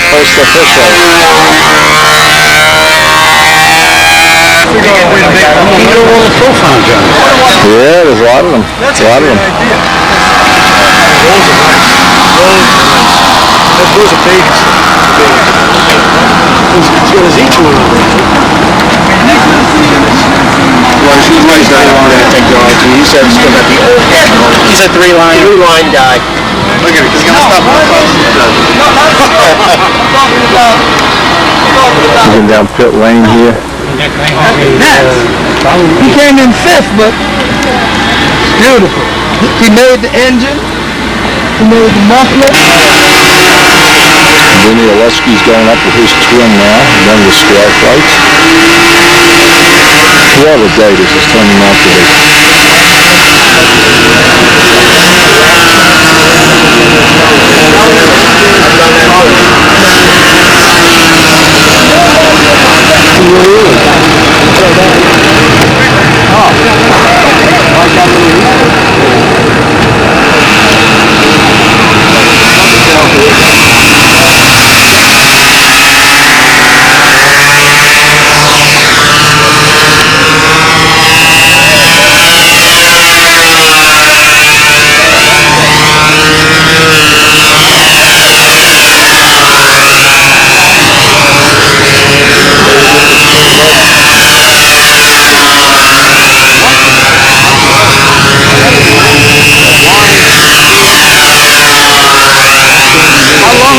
First official. Yeah, there's a lot of them. That's a lot of them. idea. Those are nice. Those are nice. Those are babies. as good as equal. Well, she's right there on that technology. He said it's still got the old technology. He's a three-line guy. Look at it, he's gonna stop Moving down pit lane here. He came in fifth, but beautiful. He made the engine. He made the muffler. Vinny Oleski's going up with his twin now, done the scale flights. What a day this is turning out to be.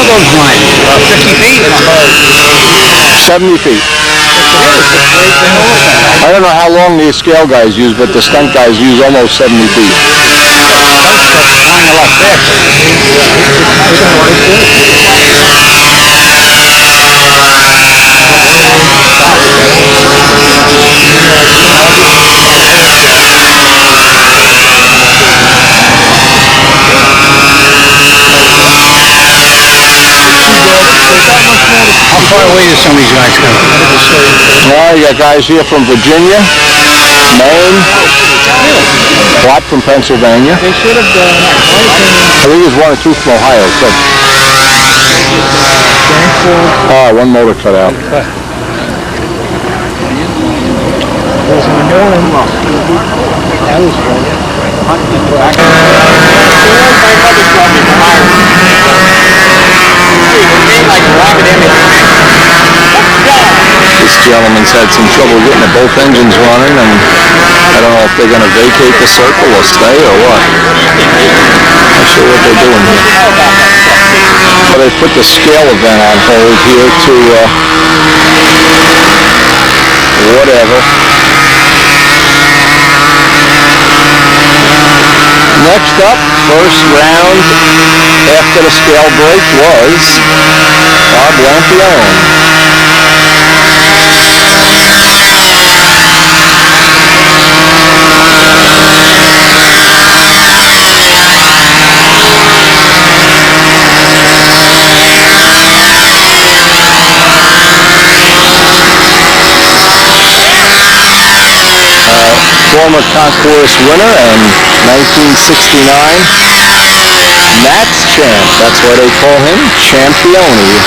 Those lines, 50 feet? 70 feet. I don't know how long the scale guys use, but the stunt guys use almost 70 feet. How far away do some of these guys come? Well, you got guys here from Virginia, Maine, Watt from Pennsylvania. They should have done. I think there's one or two from Ohio, too. Oh, one motor cut out. This gentleman's had some trouble getting both engines running, and I don't know if they're going to vacate the circle or stay or what. Not sure what they're doing here. Well, they put the scale event on hold here to whatever. Next up, first round after the scale break was Bob Lampione. Former concourse winner and 1969 Nats champ. That's why they call him Champione.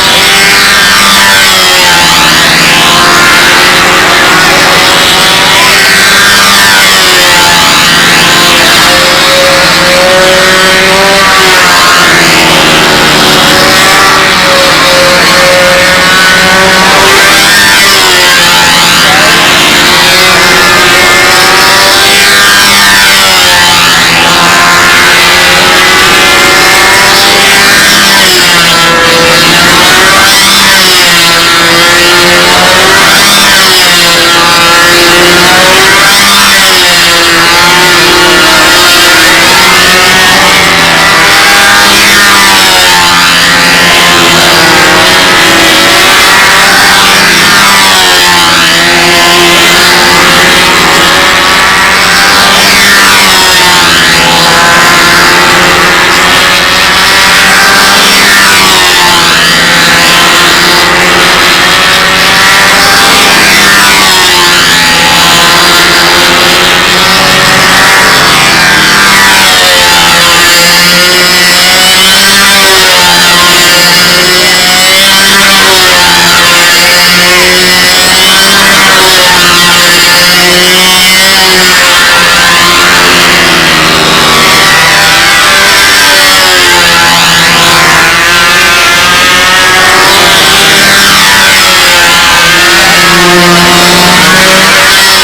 Lampione, first official.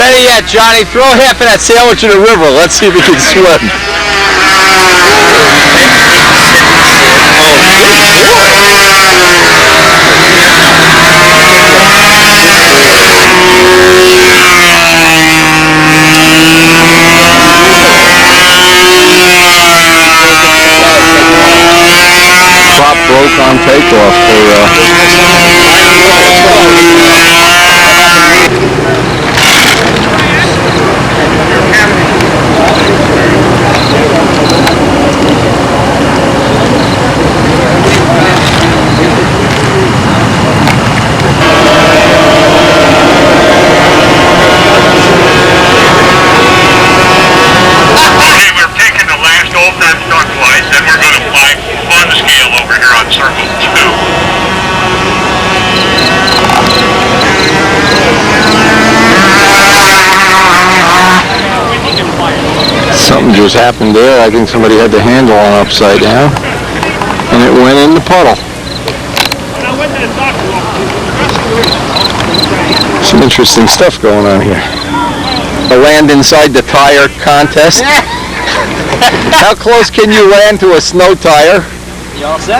Better yet, Johnny, throw half of that sandwich in the river. Let's see if he can swim. Prop broke on takeoff Something just happened there. I think somebody had the handle on upside down, and it went in the puddle. Some interesting stuff going on here. A land inside the tire contest. How close can you land to a snow tire?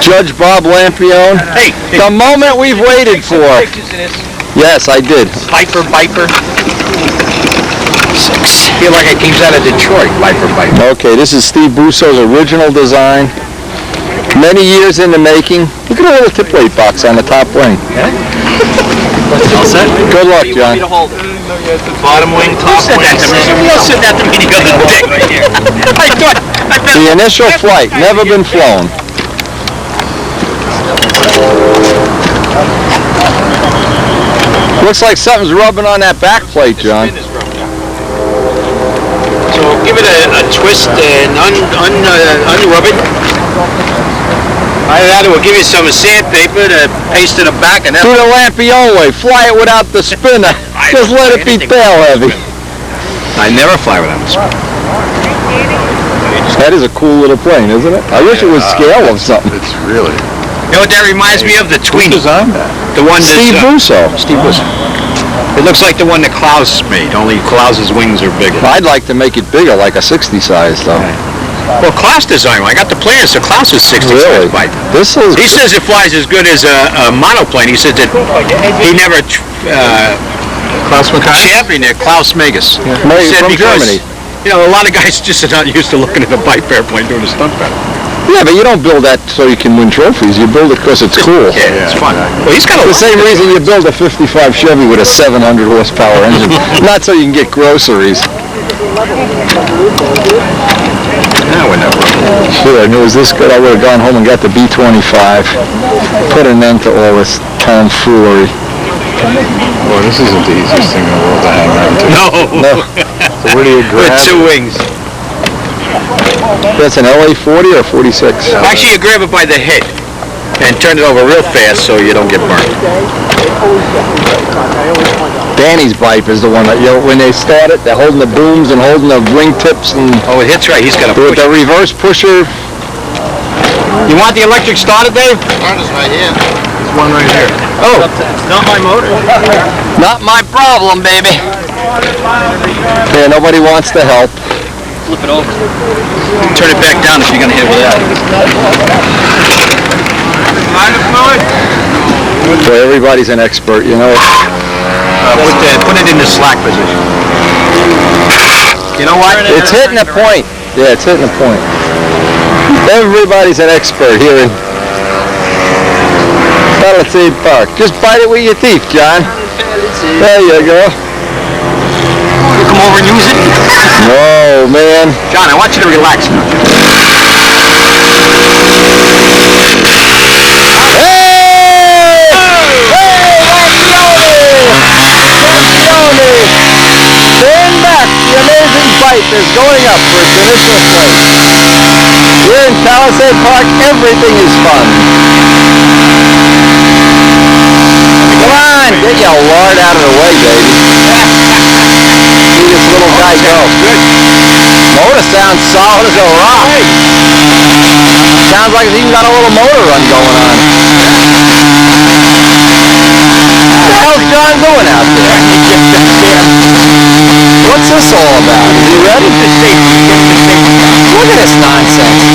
Judge Bob Lampione. Hey, the moment we've waited for. Yes, I did. Viper. I feel like it comes out of Detroit, Viper. Okay, this is Steve Busso's original design. Many years in the making. Look at the little tip weight box on the top wing. All set? Good luck, John. Bottom wing, top wing. Somebody else said that to me the other day. I thought. The initial flight, never been flown. Looks like something's rubbing on that back plate, John. So give it a twist and unrub it. Either that or we'll give you some sandpaper to paste to the back and Do the Lampion way. Fly it without the spinner. Just let it be tail heavy. I never fly without a spinner. That is a cool little plane, isn't it? I wish it was scale of something. It's really. You know what that reminds me of? The Tweenie. designed that? The one that's... Steve Busso. Steve Busso. It looks like the one that Klaus made, only Klaus's wings are bigger. I'd like to make it bigger, like a 60 size, though. Well, Klaus designed one. I got the plans, so Klaus is 60 Really? size bike. This is... He says it flies as good as a monoplane. He said that he never Klaus McCarthy? championed it, Klaus Megas. Made He said from because, Germany. you know, a lot of guys just are not used to looking at a bike airplane doing a stunt battle. Yeah, but you don't build that so you can win trophies. You build it because it's cool. Yeah, it's fun. Well, he's got a The same reason you build a 55 Chevy with a 700 horsepower engine. Not so you can get groceries. Now we're never. Sure, I knew it was this good. I would have gone home and got the B-25. Put an end to all this tomfoolery. Well, this isn't the easiest thing in the world to hang around to. No. So where do you grab With two wings. That's an LA-40 or 46? Actually, you grab it by the head and turn it over real fast so you don't get burned. Danny's bike is the one that, you know, when they start it, they're holding the booms and holding the wing tips and Oh, it hits right. He's got a with push. the reverse pusher. You want the electric starter, Dave? There's one right here. Oh, it's not my motor. Not my problem, baby. Yeah, nobody wants to help. Flip it over. Turn it back down if you're going to hit it with that. Boy, everybody's an expert, you know. Put it in the slack position. You know what? It's hitting a point. Yeah, it's hitting a point. Everybody's an expert here in Pallisades Park. Just bite it with your teeth, John. There you go. You come over and use it? No, man. John, I want you to relax now. Stand back, the amazing bite is going up for its initial flight. Here in Pallisades Park, everything is fun. Come on, get your lard out of the way, baby. See this little guy go. Motor sounds solid as a rock. Sounds like it's even got a little motor run going on. What the hell's John doing out there? What's this all about? Is he ready? Look at this nonsense.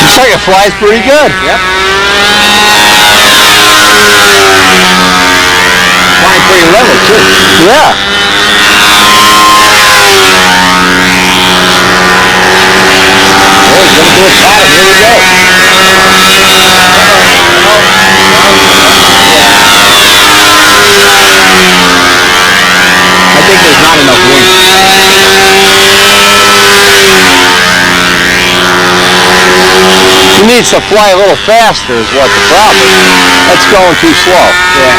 Looks like it flies pretty good. Yep. Flying pretty level, too. Yeah. Oh, he's going to do a pattern. Here we go. I think there's not enough room. You need needs to fly a little faster is what the problem is. That's going too slow. Yeah.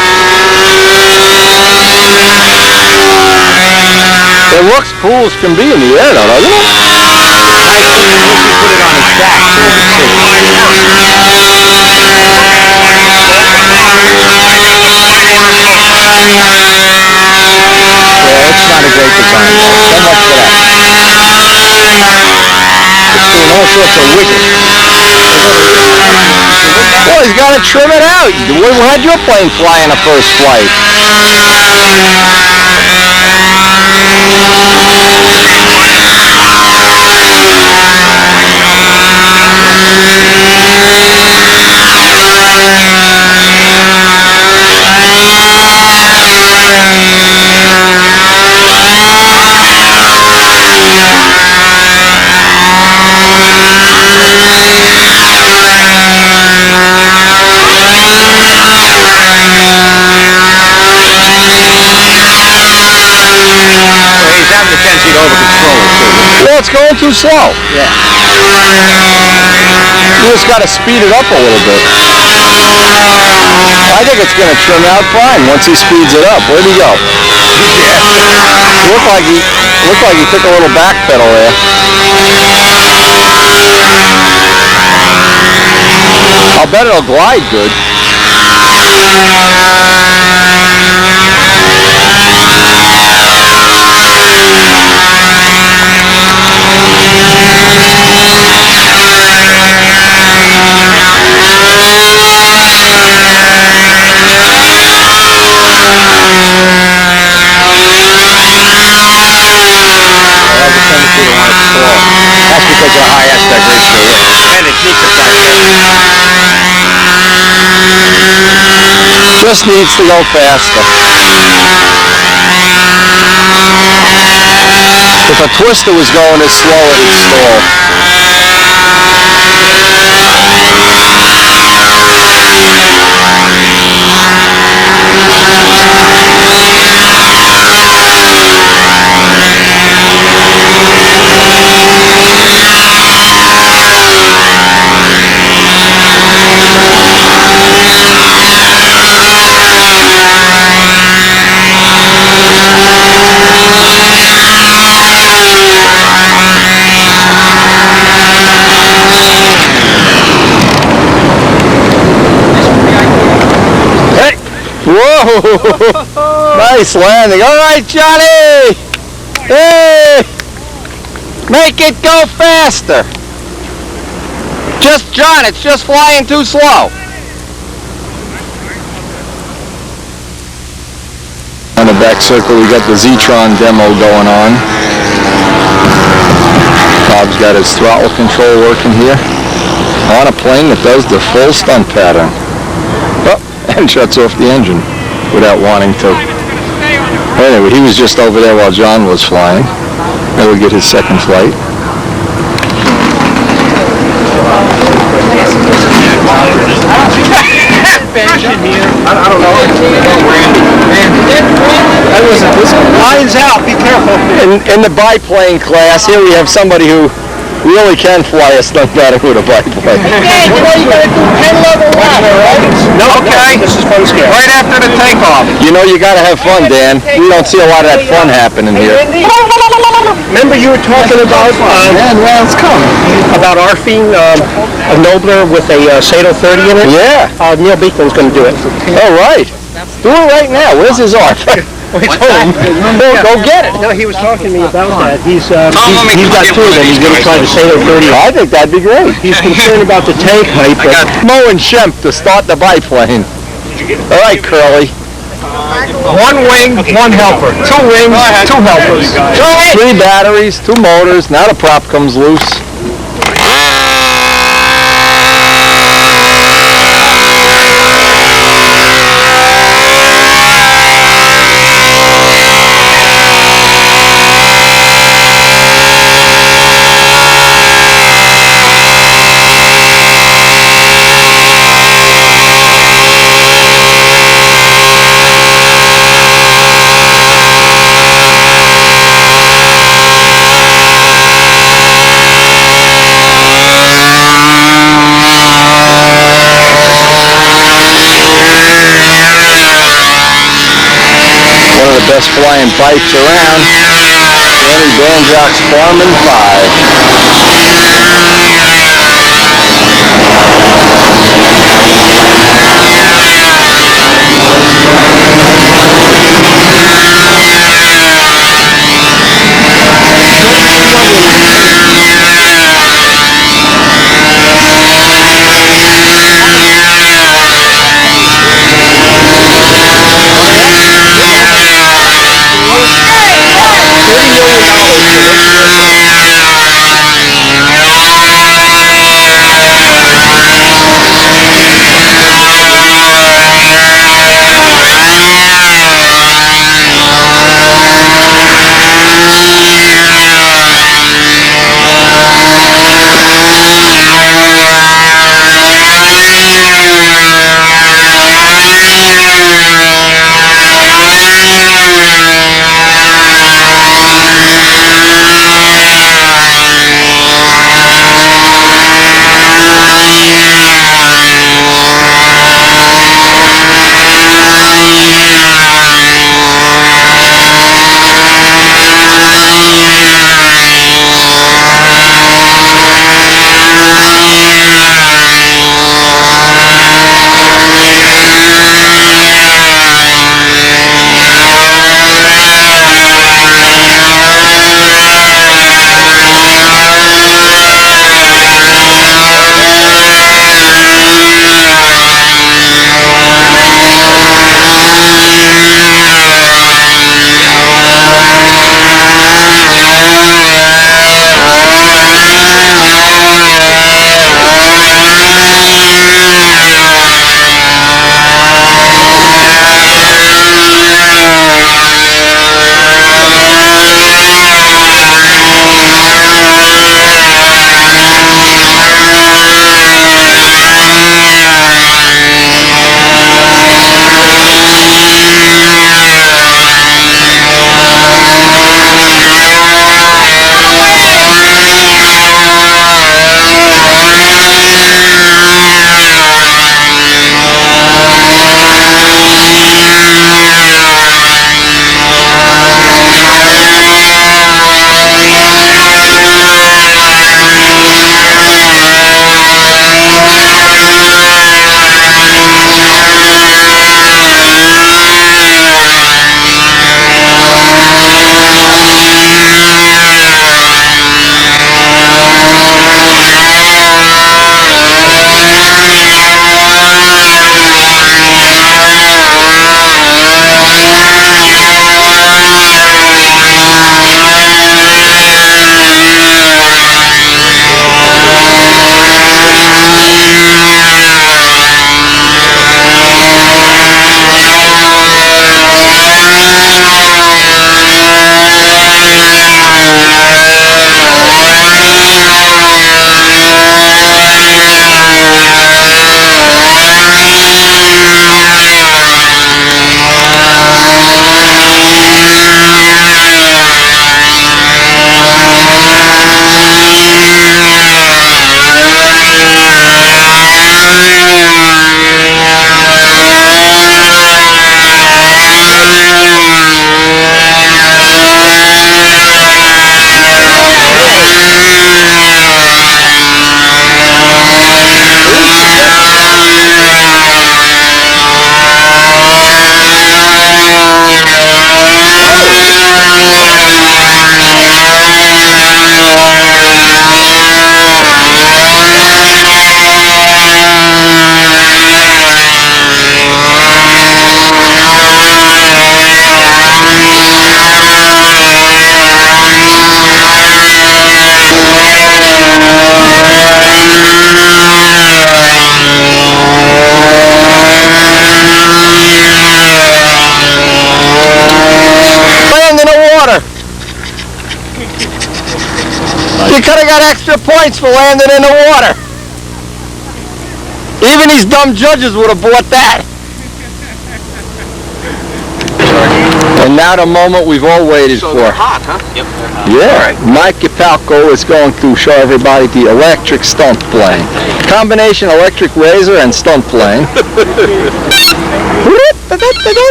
It looks cool as can be in the air though, doesn't it? I wish he put it on his back so we could see. Yeah, it's not a great design though. So much for that. It's doing all sorts of wiggling. Well, he's got to trim it out. How'd your plane fly in the first flight? Well, it's going too slow. Yeah. You just got to speed it up a little bit. I think it's going to trim out fine once he speeds it up. Where'd he go? Looked like he took a little back pedal there. I'll bet it'll glide good. That's because of the high aspect ratio, yeah. And it needs to fly faster. Just needs to go faster. If a twister was going this slow, it'd stall. Whoa! Nice landing. All right, Johnny! Hey! Make it go faster. John, it's just flying too slow. On the back circle, we got the Z-Tron demo going on. Bob's got his throttle control working here on a plane that does the full stunt pattern. And shuts off the engine without wanting to. Anyway, he was just over there while John was flying. Now we'll get his second flight. I don't know. Line's out, be careful. In the biplane class, here we have somebody who really can fly a stunt pattern with a biplane. Hey, you know you gotta do 10 level lap, right? No, okay. This is fun scale. Right after the takeoff. You know you gotta have fun, Dan. We don't see a lot of that fun happening here. Remember you were talking about ARFing a Nobler with a Sato 30 in it? Yeah. Neil Beekman's going to do it. All right. Do it right now. Where's his ARF? Go get it. No, he was talking to me about that. He's got two of them. He's going to try the Sato 30. I think that'd be great. He's concerned about the tank height. Mo and Shemp to start the biplane. All right, Curly. One wing, one helper. Two wings, two helpers. 3 batteries, 2 motors. Now the prop comes loose. flying pipes around. Danny Banjock's Farmin' 'em. You could have got extra points for landing in the water. Even these dumb judges would have bought that. And now the moment we've all waited So for. they're hot, huh? Yep, they're hot. Yeah, Mike Yapalco is going to show everybody the electric stunt plane. Combination electric razor and stunt plane.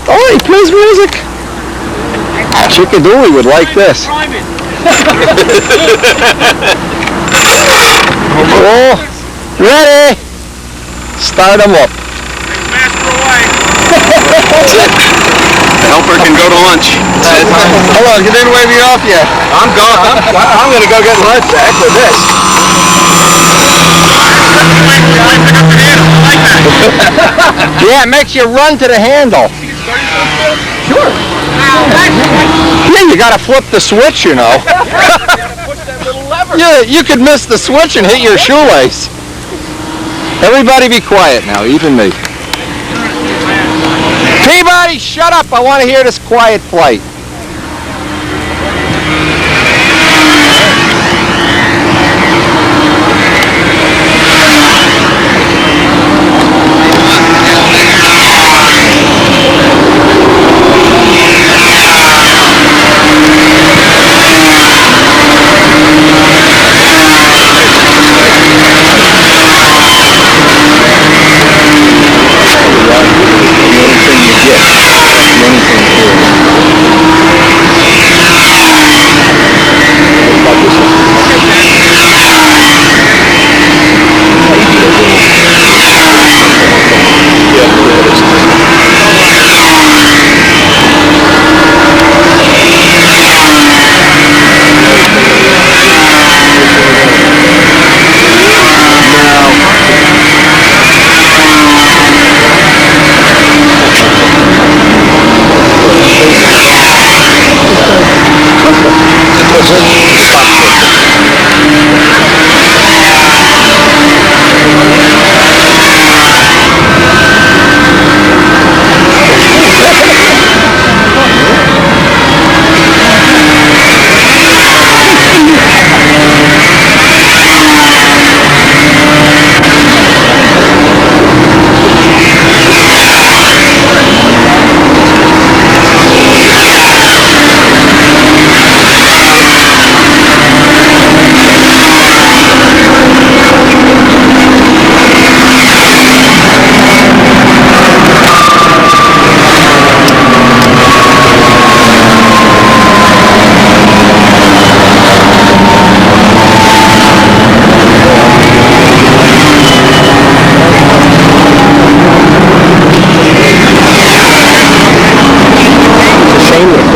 Oh, he plays music. Chickadooey would like this. Oh, ready? Start them up. The helper can go to lunch. Hold on, you didn't wave me off yet. I'm going. I'm going to go get lunch after this. Yeah, it makes you run to the handle. Sure. Yeah, you gotta flip the switch, you know. Yeah, you could miss the switch and hit your shoelace. Everybody be quiet now, even me. Peabody, shut up. I want to hear this quiet flight.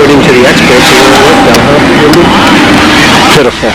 According to the experts, it won't work down, huh? Pitiful.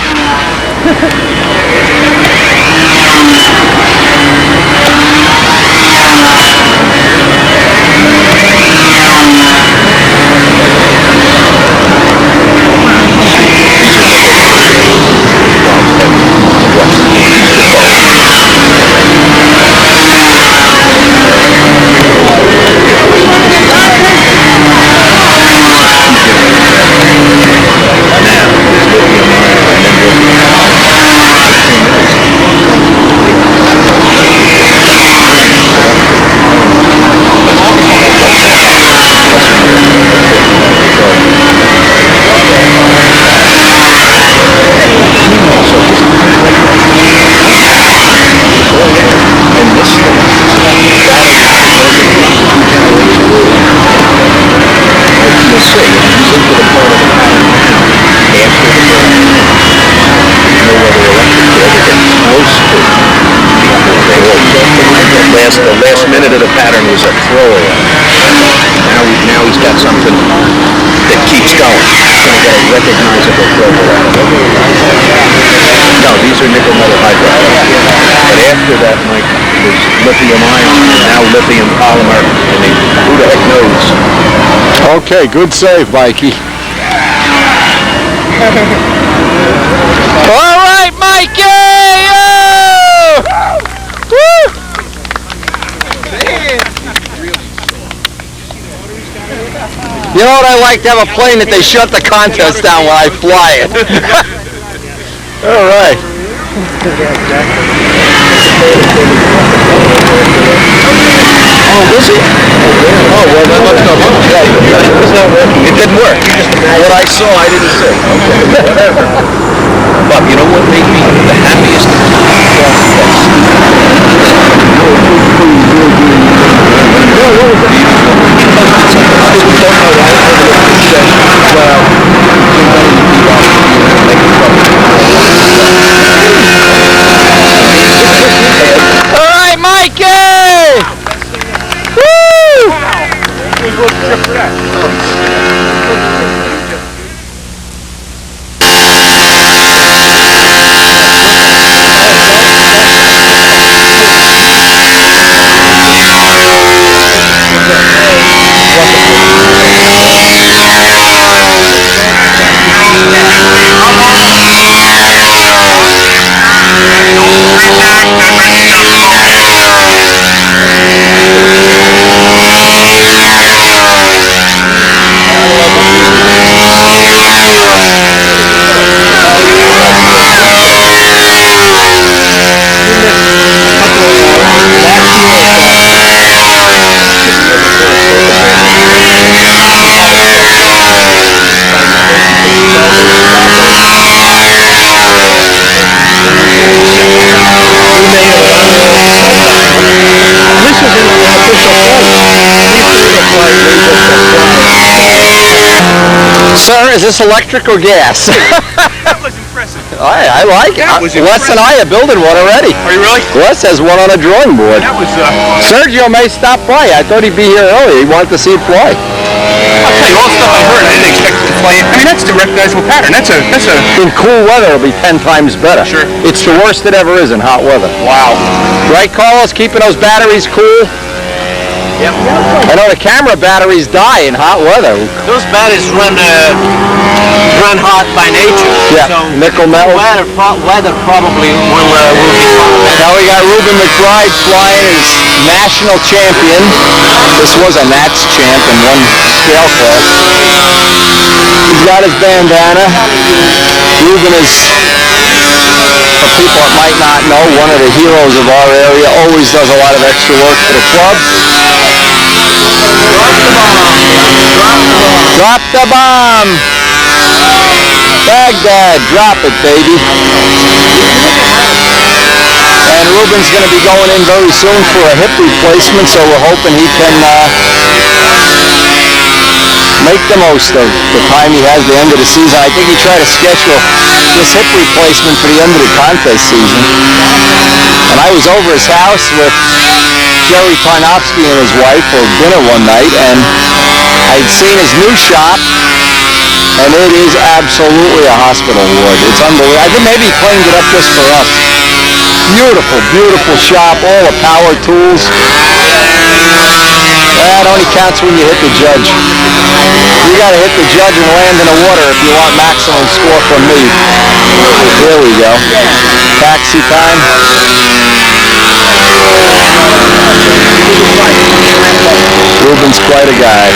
The last minute of the pattern was a throwaway. Now he's got something that keeps going. He's going to get a recognizable throwaway. No, these are nickel metal hydride. But after that, Mike, was lithium ion, now lithium polymer, and who the heck knows? Okay, good save, Mikey. All right, Mikey! Woo! You know what I like to have a plane that they shut the contest down when I fly it. All right. Oh, was it? Oh, well, then let's go. It didn't work. What I saw, I didn't see. Okay, whatever. But you know what made me the happiest? Well, this electric or gas? That was impressive. I like it. That was Les and I are building one already. Are you really? Les has one on a drawing board. That was, Sergio may stop by. I thought he'd be here earlier. He wanted to see it fly. I'll tell you, all the stuff I heard, I didn't expect it to fly. I mean, that's the recognizable pattern. That's a... In cool weather, it'll be 10 times better. Sure. It's the worst it ever is in hot weather. Wow. Right, Carlos? Keeping those batteries cool? Yep. I know the camera batteries die in hot weather. Those batteries run hot by nature. Yeah, So nickel metal. weather probably will be fine. Now we got Ruben McBride flying as national champion. This was a Nats champ in one scale class. He's got his bandana. Ruben is, for people that might not know, one of the heroes of our area. Always does a lot of extra work for the club. Drop the bomb! Baghdad, drop it, baby. And Ruben's going to be going in very soon for a hip replacement, so we're hoping he can make the most of the time he has the end of the season. I think he tried to schedule this hip replacement for the end of the contest season. And I was over his house with Jerry Tarnofsky and his wife for dinner one night, and I'd seen his new shop, and it is absolutely a hospital ward. It's unbelievable. I think maybe he cleaned it up just for us. Beautiful, beautiful shop, all the power tools. That only counts when you hit the judge. You got to hit the judge and land in the water if you want maximum score from me. Here we go. Taxi time. Ruben's quite a guy.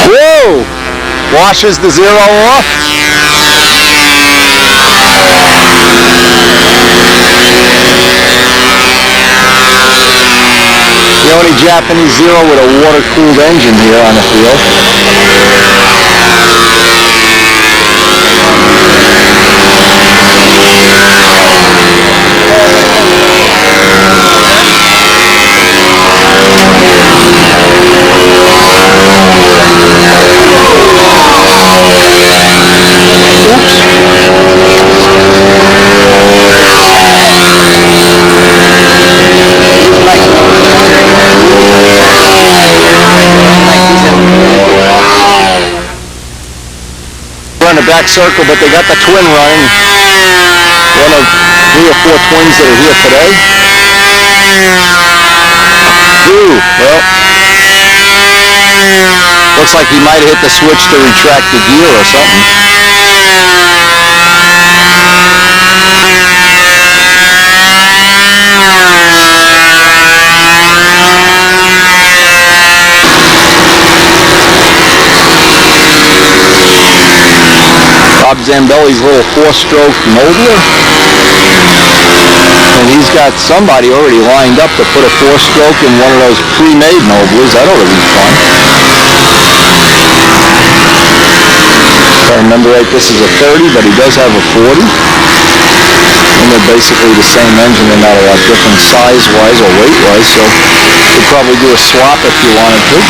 Whoa! Washes the zero off. The only Japanese Zero with a water-cooled engine here on the field. Run the back circle, but they got the twin running. One of 3 or 4 twins that are here today. Ooh, well, looks like he might have hit the switch to retract the gear or something. Bob Zambelli's little 4-stroke Nobler. And he's got somebody already lined up to put a 4-stroke in one of those pre-made Noblers. That ought to be fun. If I remember right, this is a 30, but he does have a 40. And they're basically the same engine. They're not a lot different size-wise or weight-wise, so you could probably do a swap if you wanted to.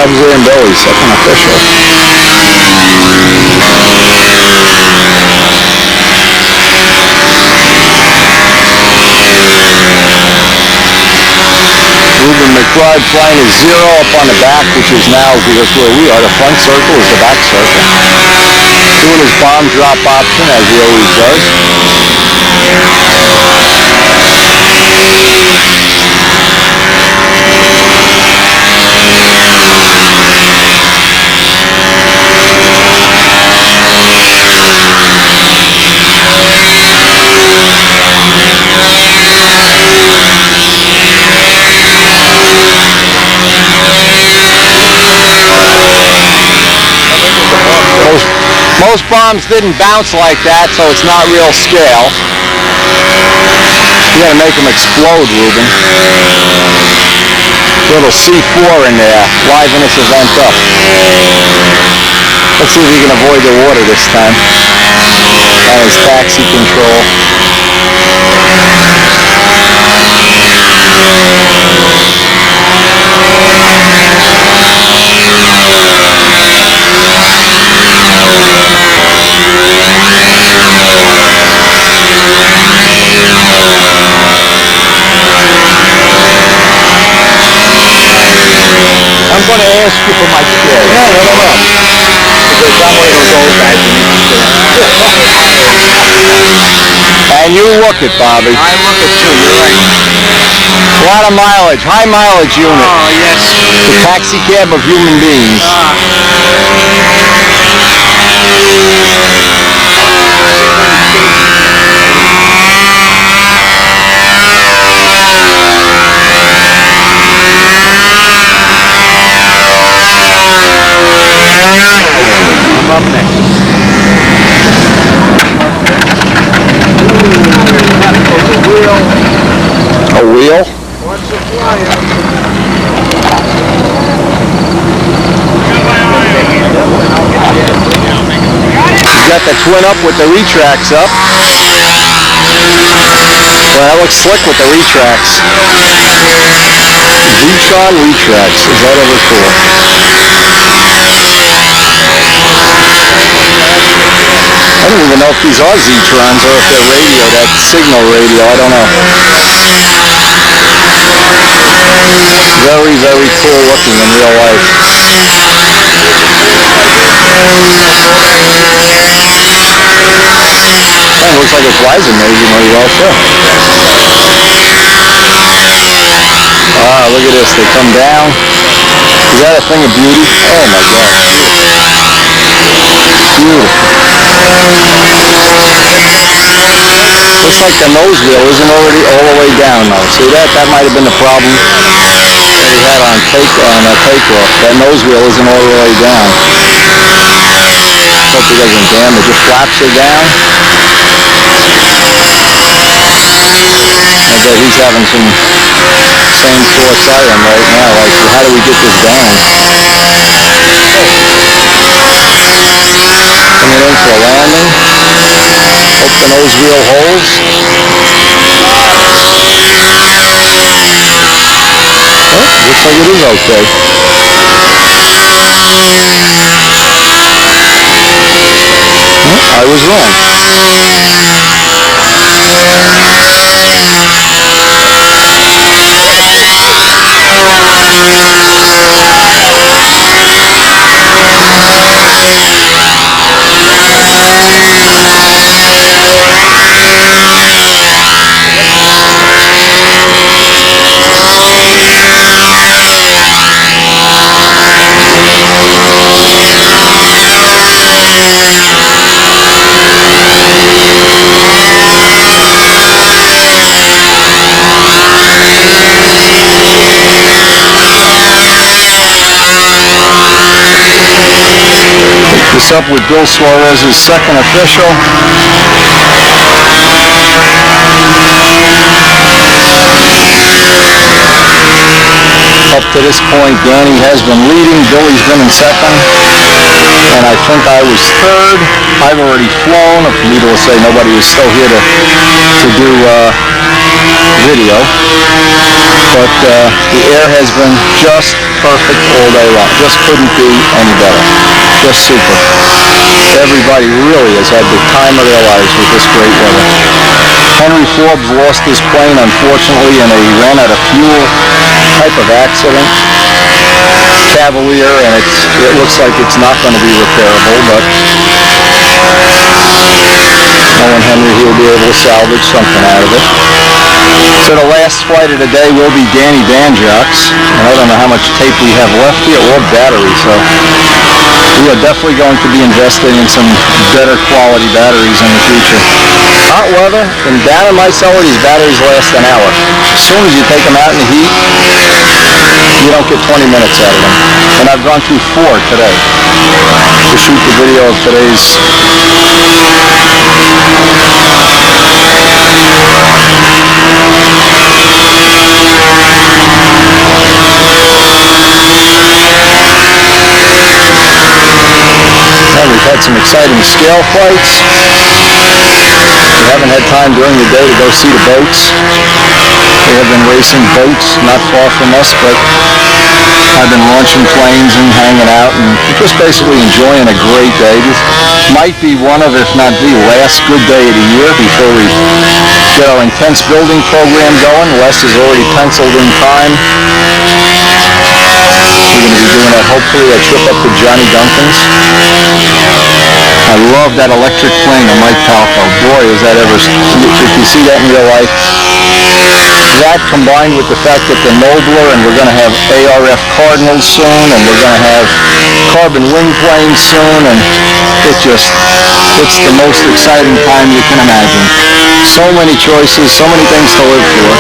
Bob's Way and Billy, second official. Ruben McBride flying his 0 up on the back, which is now, because where we are, the front circle is the back circle. Doing his bomb drop option, as he always does. Most bombs didn't bounce like that, so it's not real scale. You gotta make them explode, Ruben. Little C4 in there, liven this event up. Let's see if he can avoid the water this time. And his taxi control. I'm going to ask you for my share. No. Because I'm one of those old guys who needs to And you look it, Bobby. I look it too, you're right. A lot of mileage, high mileage unit. Oh, yes. The taxi cab of human beings. I'm up next. A wheel? What's the flyer? You got the twin up with the retracts up. Well, that looks slick with the retracts. Z-Tron retracts. Is that ever cool? I don't even know if these are Z-Trons or if they're radio, that signal radio, I don't know. Very, very cool looking in real life. Yeah, it looks like it's wise amazingly well too. Ah, look at this, they come down. Is that a thing of beauty? Oh my God. Beautiful. Looks like the nose wheel isn't already all the way down though. See that? That might have been the problem that he had on takeoff. That nose wheel isn't all the way down. Hope he doesn't damage it. Flaps are down. I bet he's having some same sore siren right now. Like, how do we get this down? Coming in for a landing. Hope the nose wheel holds. Oh, looks like it is okay. Oh, I was wrong. This up with Bill Suarez's second official. Up to this point, Danny has been leading, Billy's been in second, and I think I was third. I've already flown. Needless to say, nobody was still here to do video. but the air has been just perfect all day long. Just couldn't be any better. Just super. Everybody really has had the time of their lives with this great weather. Henry Forbes lost his plane, unfortunately, in a ran out of fuel type of accident. Cavalier, and it looks like it's not going to be repairable, but knowing Henry, he'll be able to salvage something out of it. So the last flight of the day will be Danny Banjak's, and I don't know how much tape we have left here or battery, so we are definitely going to be investing in some better quality batteries in the future. Hot weather, and down in my cellar, these batteries last an hour. As soon as you take them out in the heat, you don't get 20 minutes out of them. And I've gone through 4 today to shoot the video of today's and we've had some exciting scale flights. We haven't had time during the day to go see the boats. They have been racing boats not far from us, but I've been launching planes and hanging out and just basically enjoying a great day. This might be one of, if not the last good day of the year before we get our intense building program going. Les has already penciled in time. We're going to be doing that, hopefully, a trip up to Johnny Duncan's. I love that electric plane on Mike Palco. Boy, is that ever, if you see that in real life, that combined with the fact that the Nobler, and we're going to have ARF Cardinals soon, and we're going to have carbon wing planes soon, and it's the most exciting time you can imagine. So many choices, so many things to live for.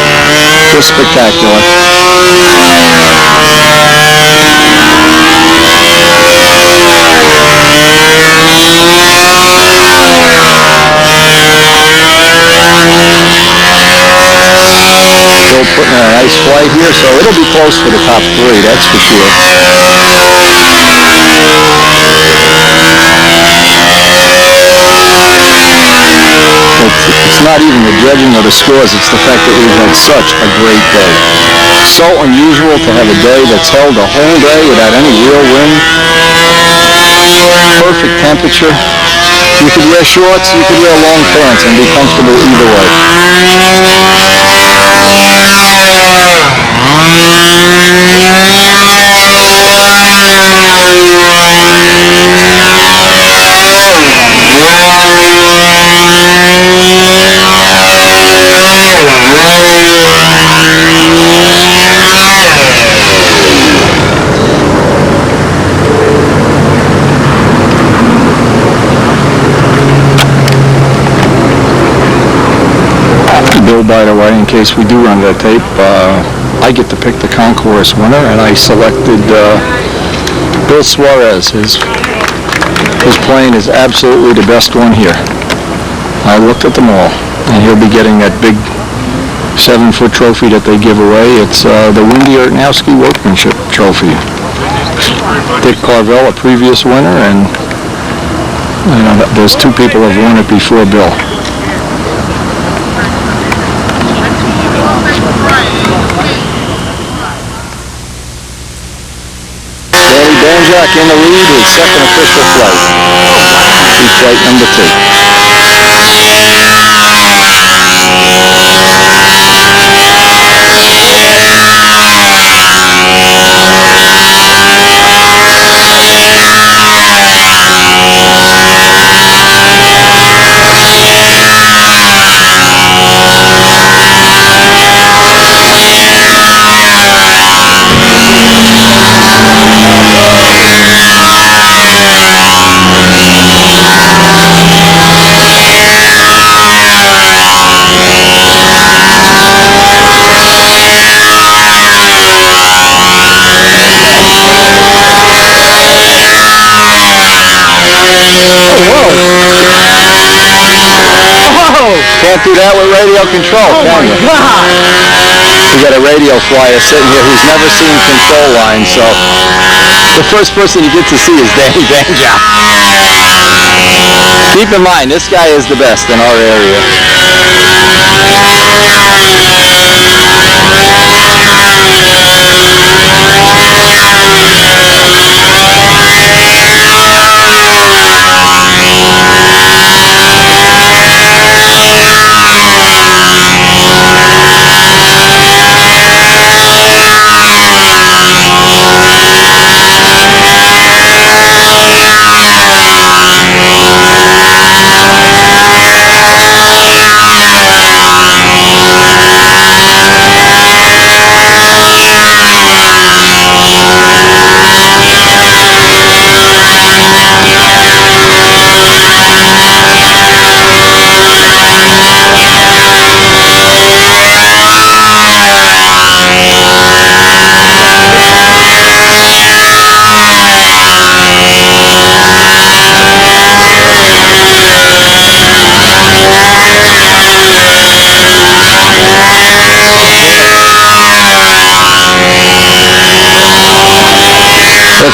Just spectacular. Still putting in a nice flight here, so it'll be close for the top 3, that's for sure. It's not even the judging of the scores, it's the fact that we've had such a great day. So unusual to have a day that's held a whole day without any real wind. Perfect temperature. You could wear shorts, you could wear long pants and be comfortable either way. Bill, by the way, in case we do run that tape, I get to pick the concourse winner, and I selected Bill Suarez. His plane is absolutely the best one here. I looked at them all, and he'll be getting that big 7-foot trophy that they give away. It's the Wendy Ertnowski Workmanship Trophy. Dick Carvel, a previous winner, and there's 2 people who have won it before Bill. Danny Banjak in the lead, his second official flight. He's flight number 2. Can't do that with radio control, can you? We got a radio flyer sitting here who's never seen control lines, so the first person you get to see is Danny Banjak. Keep in mind, this guy is the best in our area.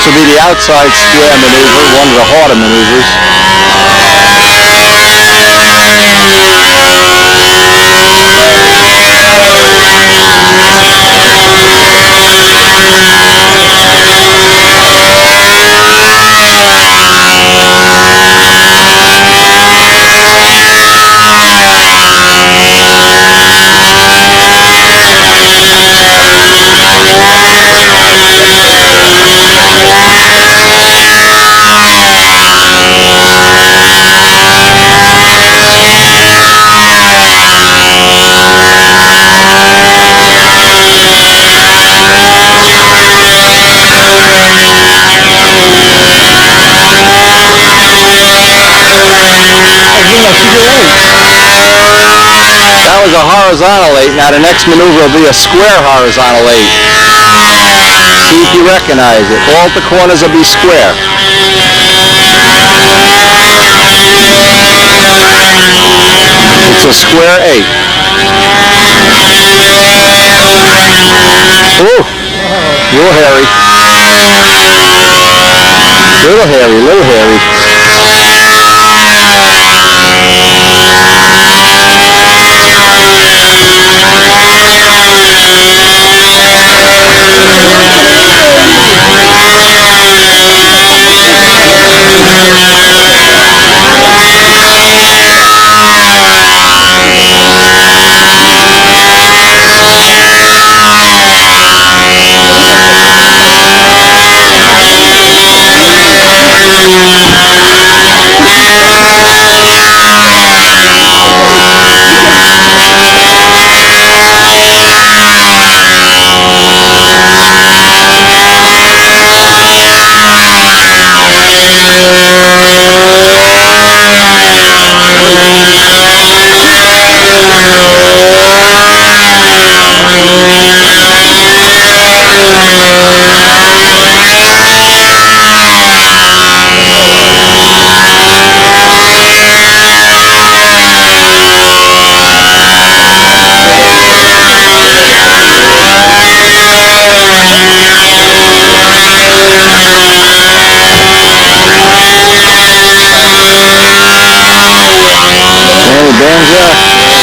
will be the outside square maneuver, one of the harder maneuvers. That was a horizontal 8. Now the next maneuver will be a square horizontal 8. See if you recognize it. All the corners will be square. It's a square 8. Ooh, little hairy. Little hairy, little hairy.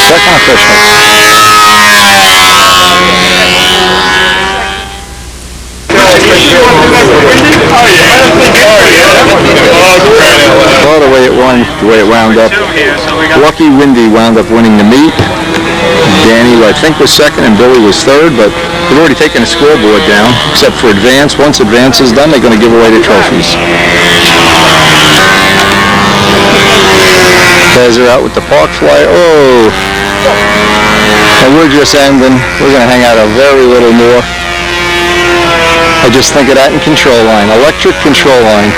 Second official. Well, the way it wound up. Lucky Windy wound up winning the meet. Danny, I think, was second, and Billy was third, but they've already taken the scoreboard down, except for advance. Once advance is done, they're going to give away the trophies. Guys are out with the park flyer. Oh! And we're just ending. We're going to hang out a very little more. I just think of that in control line. Electric control line.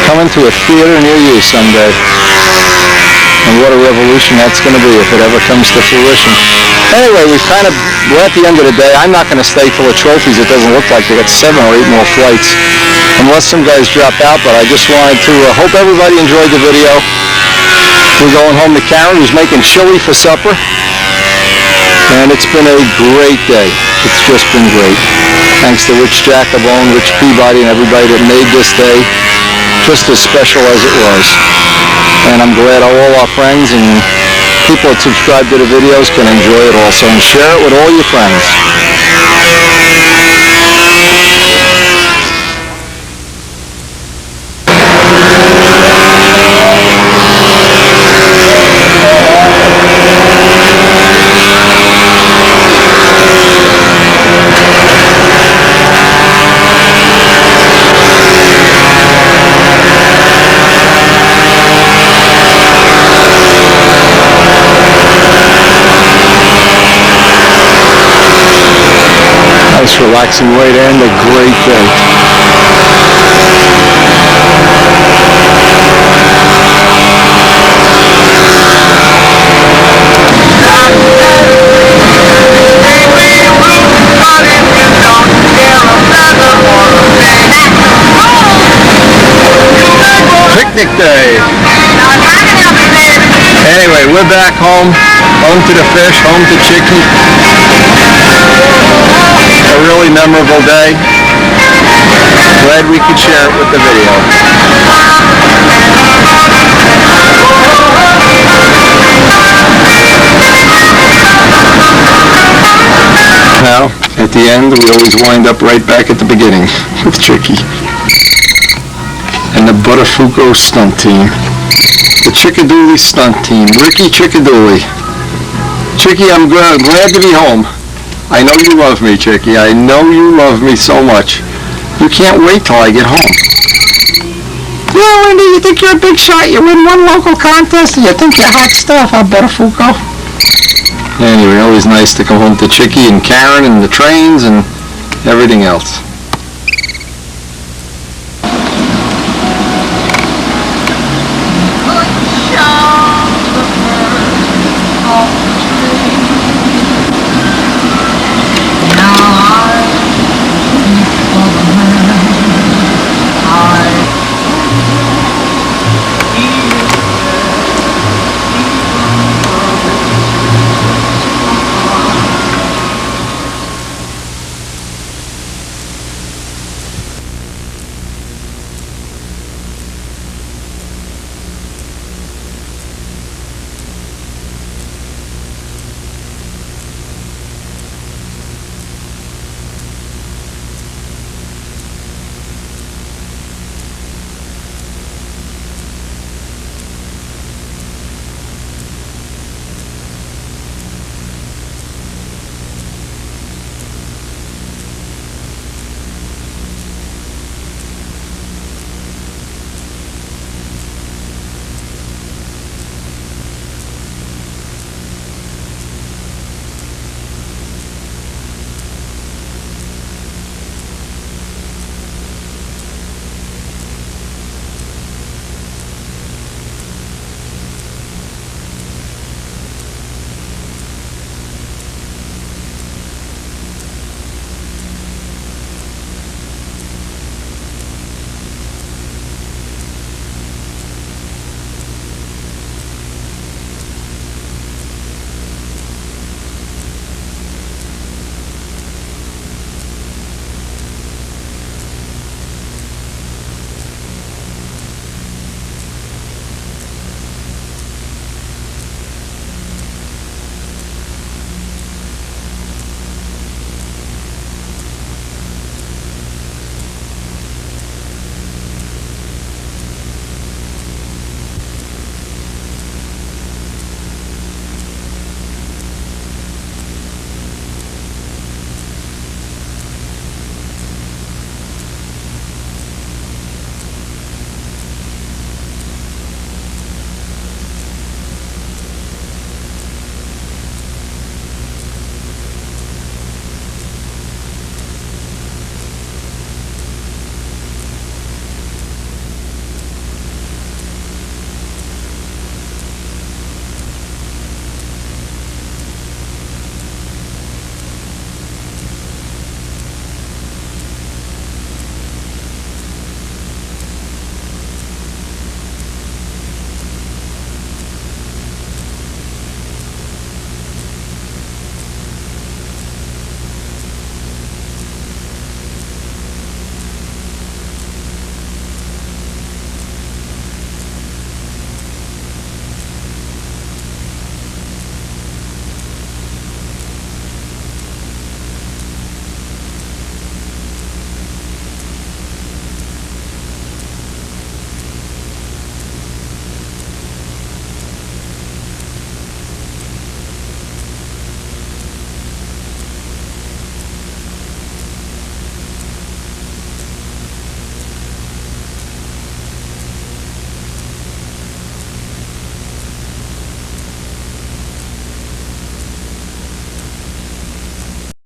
Coming to a theater near you someday. And what a revolution that's going to be if it ever comes to fruition. Anyway, we're at the end of the day. I'm not going to stay full of trophies. It doesn't look like they got 7 or 8 more flights. Unless some guys drop out, but I just wanted to hope everybody enjoyed the video. We're going home to Karen, who's making chili for supper. And it's been a great day. It's just been great. Thanks to Rich Jacobone, Rich Peabody, and everybody that made this day just as special as it was. And I'm glad all our friends and people that subscribe to the videos can enjoy it also and share it with all your friends. Nice relaxing way to end a great day. Picnic day. Anyway, we're back home to the fish, home to chicken. A really memorable day. Glad we could share it with the video. Now, at the end, we always wind up right back at the beginning with Chicky and the Buttafuoco stunt team. The Chickadooley stunt team. Ricky Chickadooley. Chicky, I'm glad to be home. I know you love me, Chicky. I know you love me so much. You can't wait till I get home. Yeah, Wendy, you think you're a big shot? You win one local contest and you think you're hot stuff, huh, Buttafuoco? Anyway, always nice to come home to Chicky and Karen and the trains and everything else.